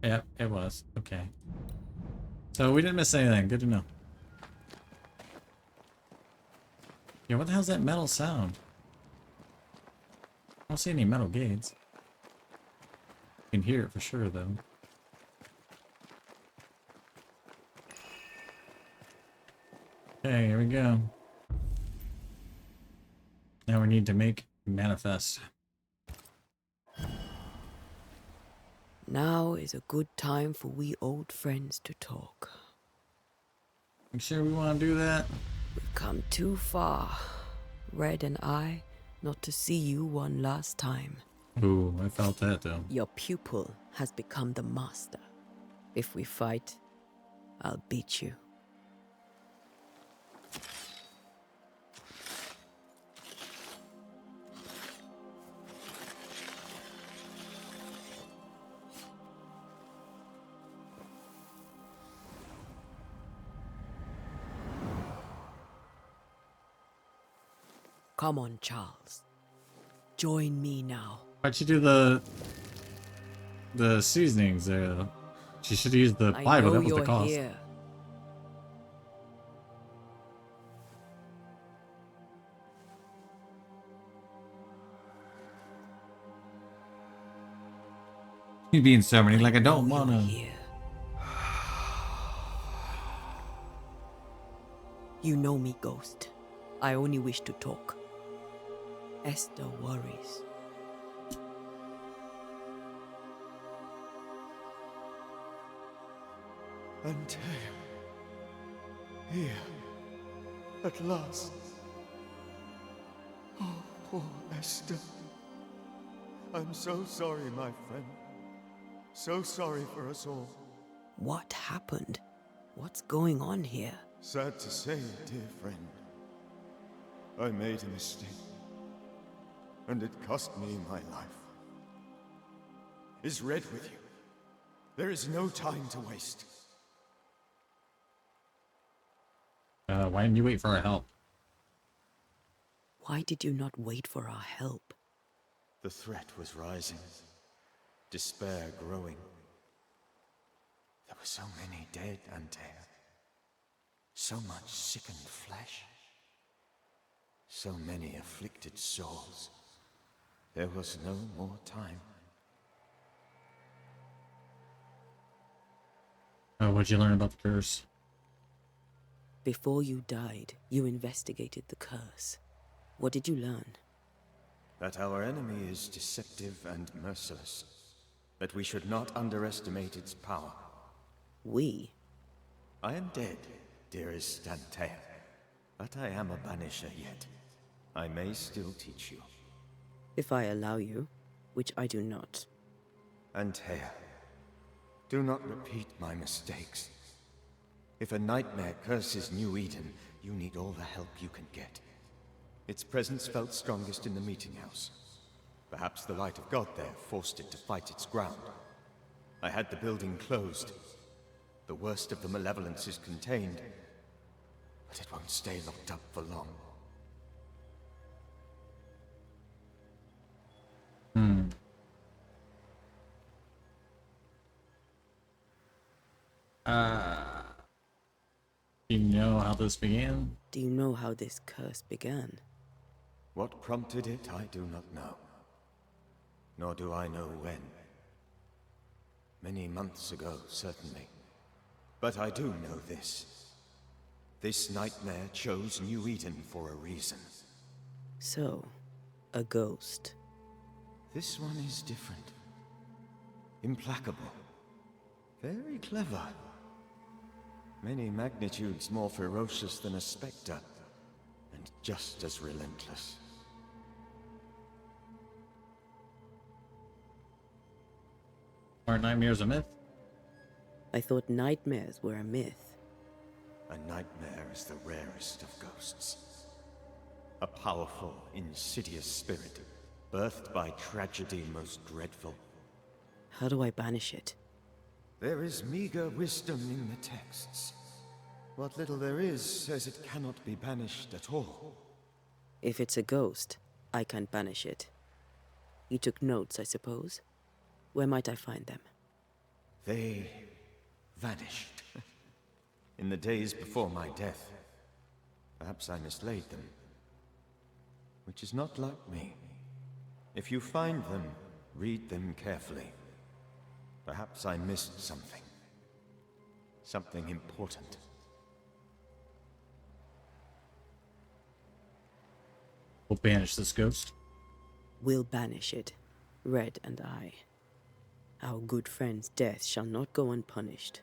Yep, it was. Okay. So we didn't miss anything. Good to know. Yeah, what the hell's that metal sound? I don't see any metal gates. You can hear it for sure, though. Okay, here we go. Now we need to make manifest.
Now is a good time for we old friends to talk.
You sure we want to do that?
We've come too far, Red and I, not to see you one last time.
Ooh, I felt that though.
Your pupil has become the master. If we fight, I'll beat you. Come on, Charles. Join me now.
Why'd you do the seasonings there though? She should have used the Bible, that was the cost.
Here.
He's being so many, like I don't wanna.
You know me, Ghost. I only wish to talk. Esther worries.
Antea. Here. At last. Oh, poor Esther. I'm so sorry, my friend. So sorry for us all.
What happened? What's going on here?
Sad to say, dear friend. I made a mistake. And it cost me my life. Is Red with you? There is no time to waste.
Why didn't you wait for our help?
Why did you not wait for our help?
The threat was rising. Despair growing. There were so many dead, Antea. So much sickened flesh. So many afflicted souls. There was no more time.
What'd you learn about the curse?
Before you died, you investigated the curse. What did you learn?
That our enemy is deceptive and merciless. That we should not underestimate its power.
We?
I am dead, dearest Antea. But I am a banisher yet. I may still teach you.
If I allow you, which I do not.
Antea, do not repeat my mistakes. If a nightmare curses New Eden, you need all the help you can get. Its presence felt strongest in the meeting house. Perhaps the light of God there forced it to fight its ground. I had the building closed. The worst of the malevolence is contained, but it won't stay locked up for long.
Do you know how this began?
Do you know how this curse began?
What prompted it, I do not know. Nor do I know when. Many months ago, certainly. But I do know this. This nightmare chose New Eden for a reason.
So, a ghost.
This one is different. Implacable. Very clever. Many magnitudes more ferocious than a spectre, and just as relentless.
Aren't nightmares a myth?
I thought nightmares were a myth.
A nightmare is the rarest of ghosts. A powerful, insidious spirit, birthed by tragedy most dreadful.
How do I banish it?
There is meager wisdom in the texts. What little there is says it cannot be banished at all.
If it's a ghost, I can't banish it. You took notes, I suppose? Where might I find them?
They vanished. In the days before my death. Perhaps I mislaid them. Which is not like me. If you find them, read them carefully. Perhaps I missed something. Something important.
We'll banish this ghost.
We'll banish it, Red and I. Our good friend's death shall not go unpunished.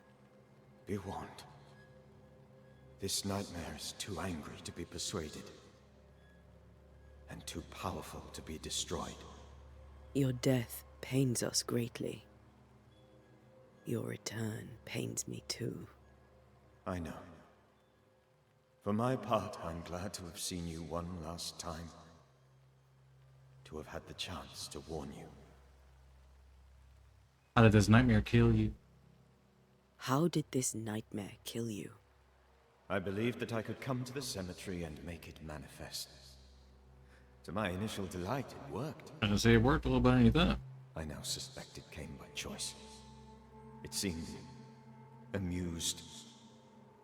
Be warned. This nightmare is too angry to be persuaded. And too powerful to be destroyed.
Your death pains us greatly. Your return pains me too.
I know. For my part, I'm glad to have seen you one last time. To have had the chance to warn you.
How did this nightmare kill you?
How did this nightmare kill you?
I believed that I could come to the cemetery and make it manifest. To my initial delight, it worked.
I didn't say it worked a little bit any of that.
I now suspect it came by choice. It seemed amused,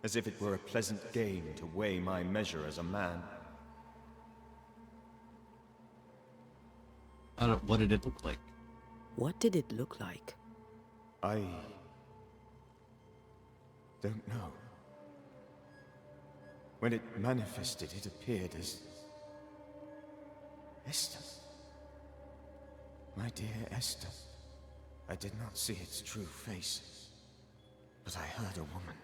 as if it were a pleasant game to weigh my measure as a man.
What did it look like?
What did it look like?
I don't know. When it manifested, it appeared as Esther. My dear Esther. I did not see its true face, but I heard a woman.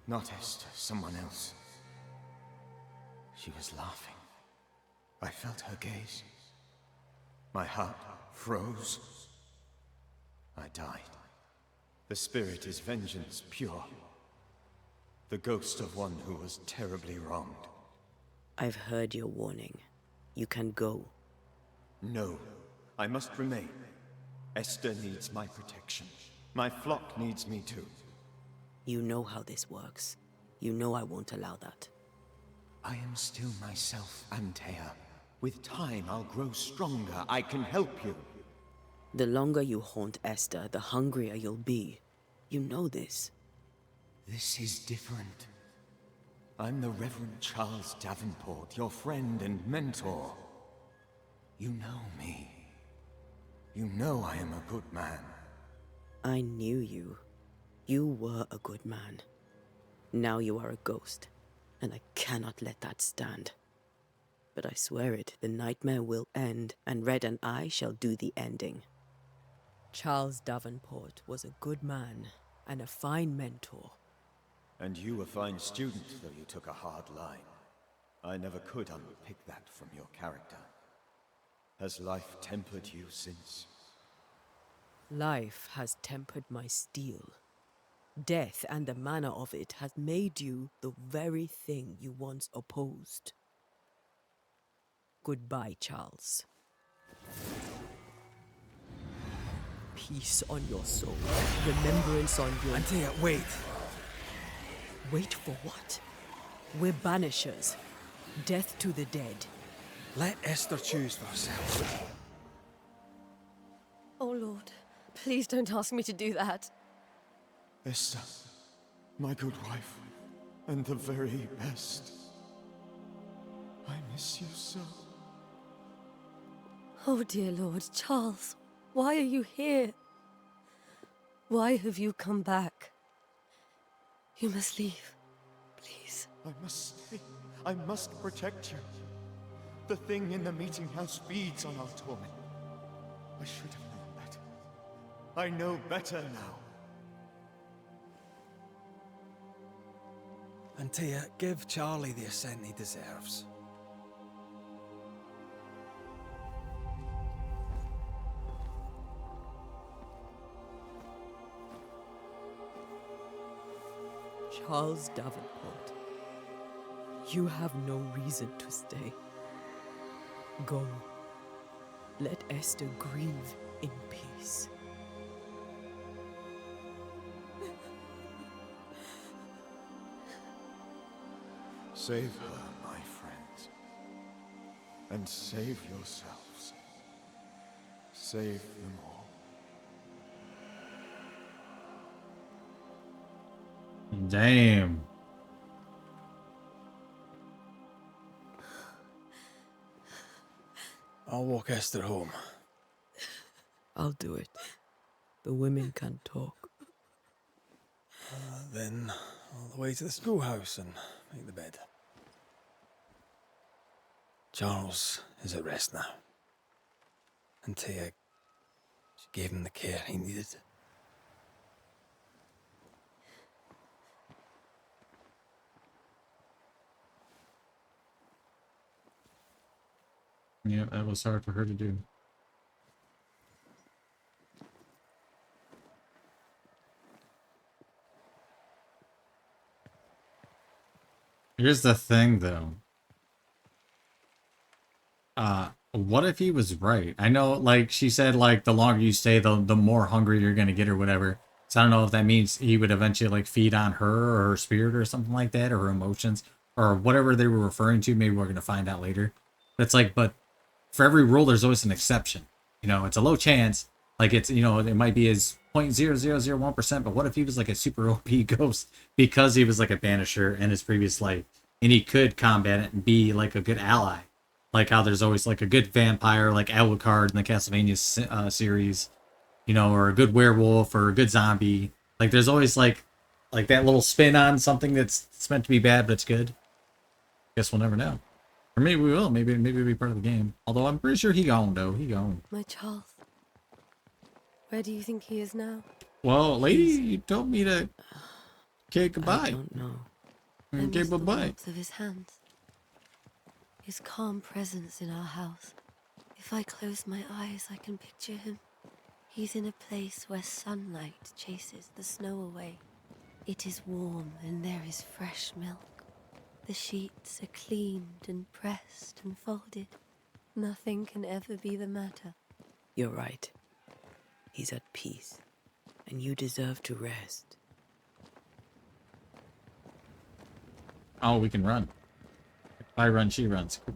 Not Esther, someone else. She was laughing. I felt her gaze. My heart froze. I died. The spirit is vengeance pure. The ghost of one who was terribly wronged.
I've heard your warning. You can go.
No, I must remain. Esther needs my protection. My flock needs me too.
You know how this works. You know I won't allow that.
I am still myself, Antea. With time, I'll grow stronger. I can help you.
The longer you haunt Esther, the hungrier you'll be. You know this.
This is different. I'm the Reverend Charles Davenport, your friend and mentor. You know me. You know I am a good man.
I knew you. You were a good man. Now you are a ghost, and I cannot let that stand. But I swear it, the nightmare will end, and Red and I shall do the ending. Charles Davenport was a good man, and a fine mentor.
And you a fine student, though you took a hard line. I never could unpick that from your character. Has life tempered you since?
Life has tempered my steel. Death and the manner of it has made you the very thing you once opposed. Goodbye, Charles. Peace on your soul. Remembrance on your...
Antea, wait.
Wait for what? We're banishers. Death to the dead.
Let Esther choose for herself.
Oh, Lord. Please don't ask me to do that.
Esther, my good wife, and the very best. I miss you so.
Oh, dear Lord, Charles, why are you here? Why have you come back? You must leave, please.
I must stay. I must protect you. The thing in the meeting house feeds on our torment. I should have known better. I know better now.
And Tia, give Charlie the ascent he deserves.
Charles Davenport, you have no reason to stay. Go. Let Esther grieve in peace.
Save her, my friends. And save yourselves. Save them all.
Damn.
I'll walk Esther home.
I'll do it. The women can't talk.
Then all the way to the schoolhouse and make the bed. Charles is at rest now. And Tia, she gave him the care he needed.
Yeah, that was hard for her to do. Here's the thing, though. What if he was right? I know, like, she said, like, the longer you stay, the more hungry you're gonna get or whatever. So I don't know if that means he would eventually, like, feed on her or her spirit or something like that, or her emotions, or whatever they were referring to. Maybe we're gonna find out later. But it's like, but for every rule, there's always an exception. You know, it's a low chance. Like, it's, you know, it might be as 0.0001%, but what if he was like a super OP ghost because he was like a banisher in his previous life, and he could combat it and be like a good ally? Like how there's always like a good vampire, like Alucard in the Castlevania series, you know, or a good werewolf or a good zombie. Like there's always like that little spin on something that's meant to be bad, but it's good. Guess we'll never know. Or maybe we will. Maybe it'll be part of the game. Although I'm pretty sure he gone, though. He gone.
My Charles. Where do you think he is now?
Well, lady, you told me to okay, goodbye.
I don't know.
Okay, bye-bye.
The warmth of his hands. His calm presence in our house. If I close my eyes, I can picture him. He's in a place where sunlight chases the snow away. It is warm and there is fresh milk. The sheets are cleaned and pressed and folded. Nothing can ever be the matter.
You're right. He's at peace, and you deserve to rest.
Oh, we can run. If I run, she runs. Cool.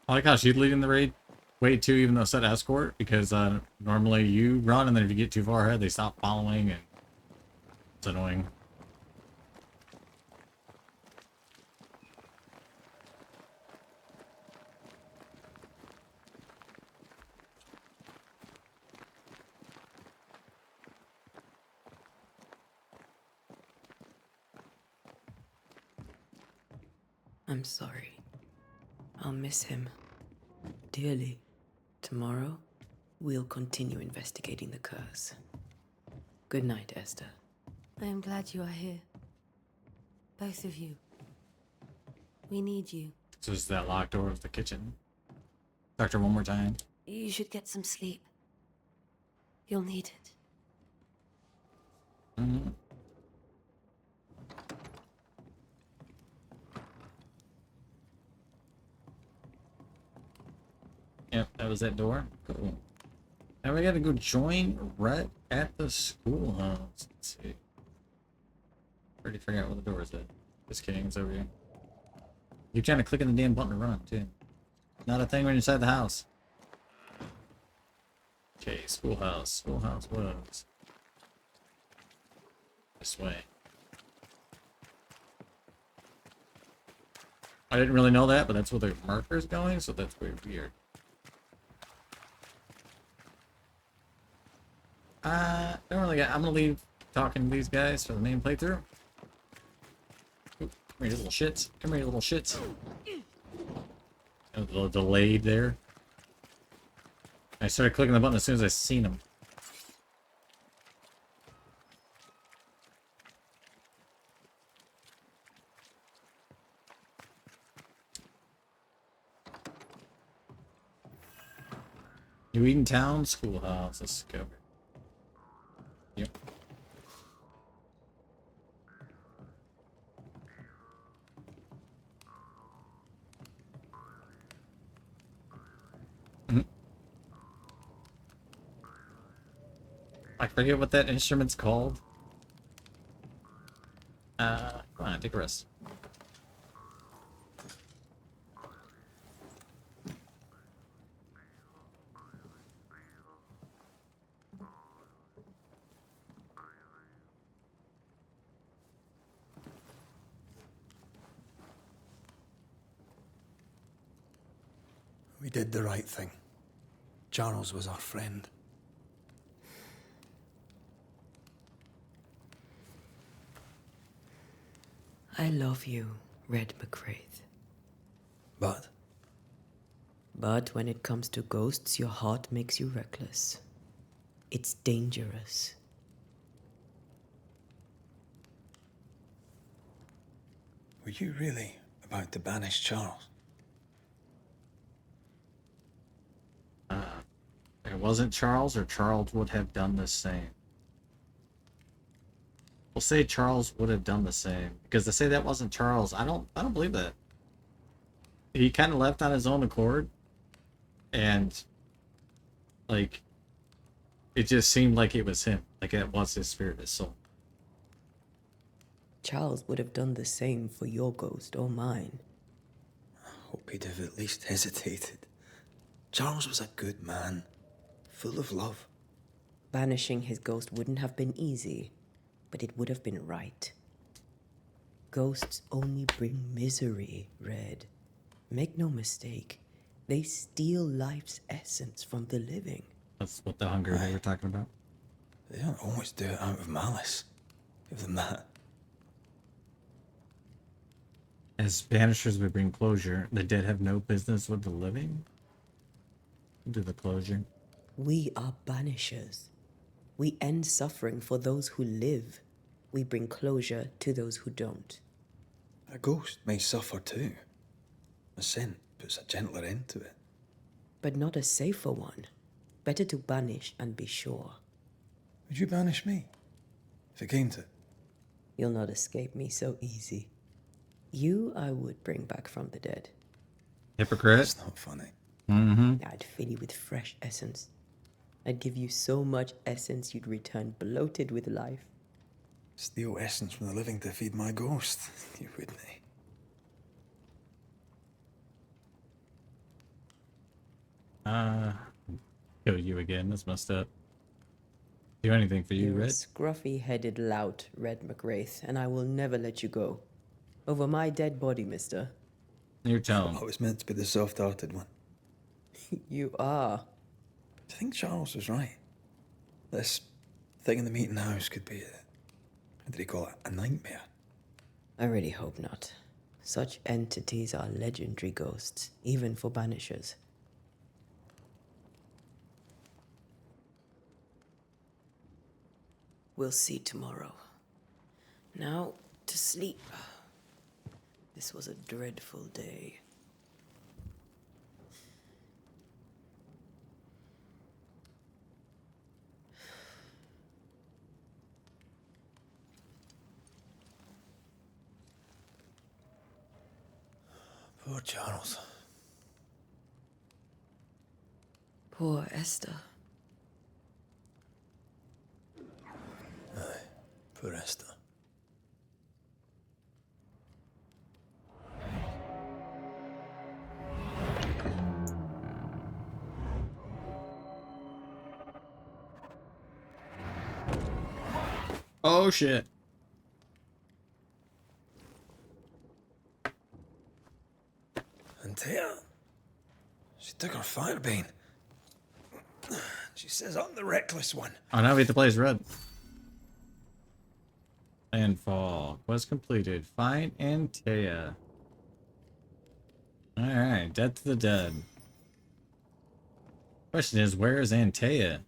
I like how she's leading the raid. Wait, too, even though it's set escort, because normally you run, and then if you get too far ahead, they stop following, and it's annoying.
I'm sorry. I'll miss him dearly. Tomorrow, we'll continue investigating the curse. Good night, Esther.
I am glad you are here. Both of you. We need you.
So this is that locked door of the kitchen. Doctor, one more time.
You should get some sleep. You'll need it.
Mm-hmm. Yep, that was that door. Cool. Now we gotta go join Rhett at the schoolhouse. Let's see. Already figured out where the door is at. Just kidding, it's over here. You're trying to click on the damn button to run, too. Not a thing when you're inside the house. Okay, schoolhouse. Schoolhouse was this way. I didn't really know that, but that's where the marker's going, so that's very weird. Don't really got. I'm gonna leave talking to these guys for the main playthrough. Oop, come here, little shits. Come here, little shits. A little delayed there. I started clicking the button as soon as I seen them. New Eden Town Schoolhouse. Let's go. Yep. I forget what that instrument's called. Come on, take a rest.
We did the right thing. Charles was our friend.
I love you, Red McWraith.
But?
But when it comes to ghosts, your heart makes you reckless. It's dangerous.
Were you really about to banish Charles?
If it wasn't Charles, or Charles would have done the same. We'll say Charles would have done the same, because to say that wasn't Charles, I don't believe that. He kind of left on his own accord, and like it just seemed like it was him, like it was his spirit, his soul.
Charles would have done the same for your ghost or mine.
I hope he'd have at least hesitated. Charles was a good man, full of love.
Banishing his ghost wouldn't have been easy, but it would have been right. Ghosts only bring misery, Red. Make no mistake, they steal life's essence from the living.
That's what the hunger they were talking about.
They don't always do it out of malice. Give them that.
As banishers would bring closure, the dead have no business with the living? Do the closure.
We are banishers. We end suffering for those who live. We bring closure to those who don't.
A ghost may suffer too. A sin puts a gentler end to it.
But not a safer one. Better to banish and be sure.
Would you banish me? If it came to it?
You'll not escape me so easy. You I would bring back from the dead.
Hypocrite.
That's not funny.
I'd fill you with fresh essence. I'd give you so much essence you'd return bloated with life.
Steal essence from the living to feed my ghost. You wouldn't.
Kill you again. That's messed up. Do anything for you,
You're a
Red?
scruffy-headed lout, Red McWraith, and I will never let you go. Over my dead body, mister.
Your tone.
I was meant to be the soft-hearted one.
You are.
I think Charles was right. This thing in the meeting house could be how did he call it? A nightmare.
I really hope not. Such entities are legendary ghosts, even for banishers. We'll see tomorrow. Now, to sleep. This was a dreadful day.
Poor Charles.
Poor Esther.
Aye, poor Esther.
Oh shit.
Antea? She took her firebane. She says I'm the reckless one.
Oh, now we have to play as red. Landfall. Quest completed. Find Antea. Alright, dead to the dead. Question is, where is Antea?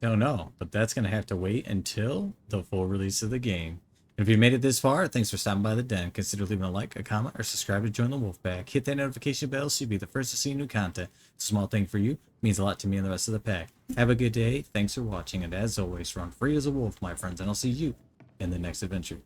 Don't know, but that's going to have to wait until the full release of the game. And if you made it this far, thanks for stopping by the den. Consider leaving a like, a comment, or subscribe to join the Wolf Pack. Hit that notification bell so you'll be the first to see new content. It's a small thing for you, means a lot to me and the rest of the pack. Have a good day, thanks for watching, and as always, run free as a wolf, my friends, and I'll see you in the next adventure.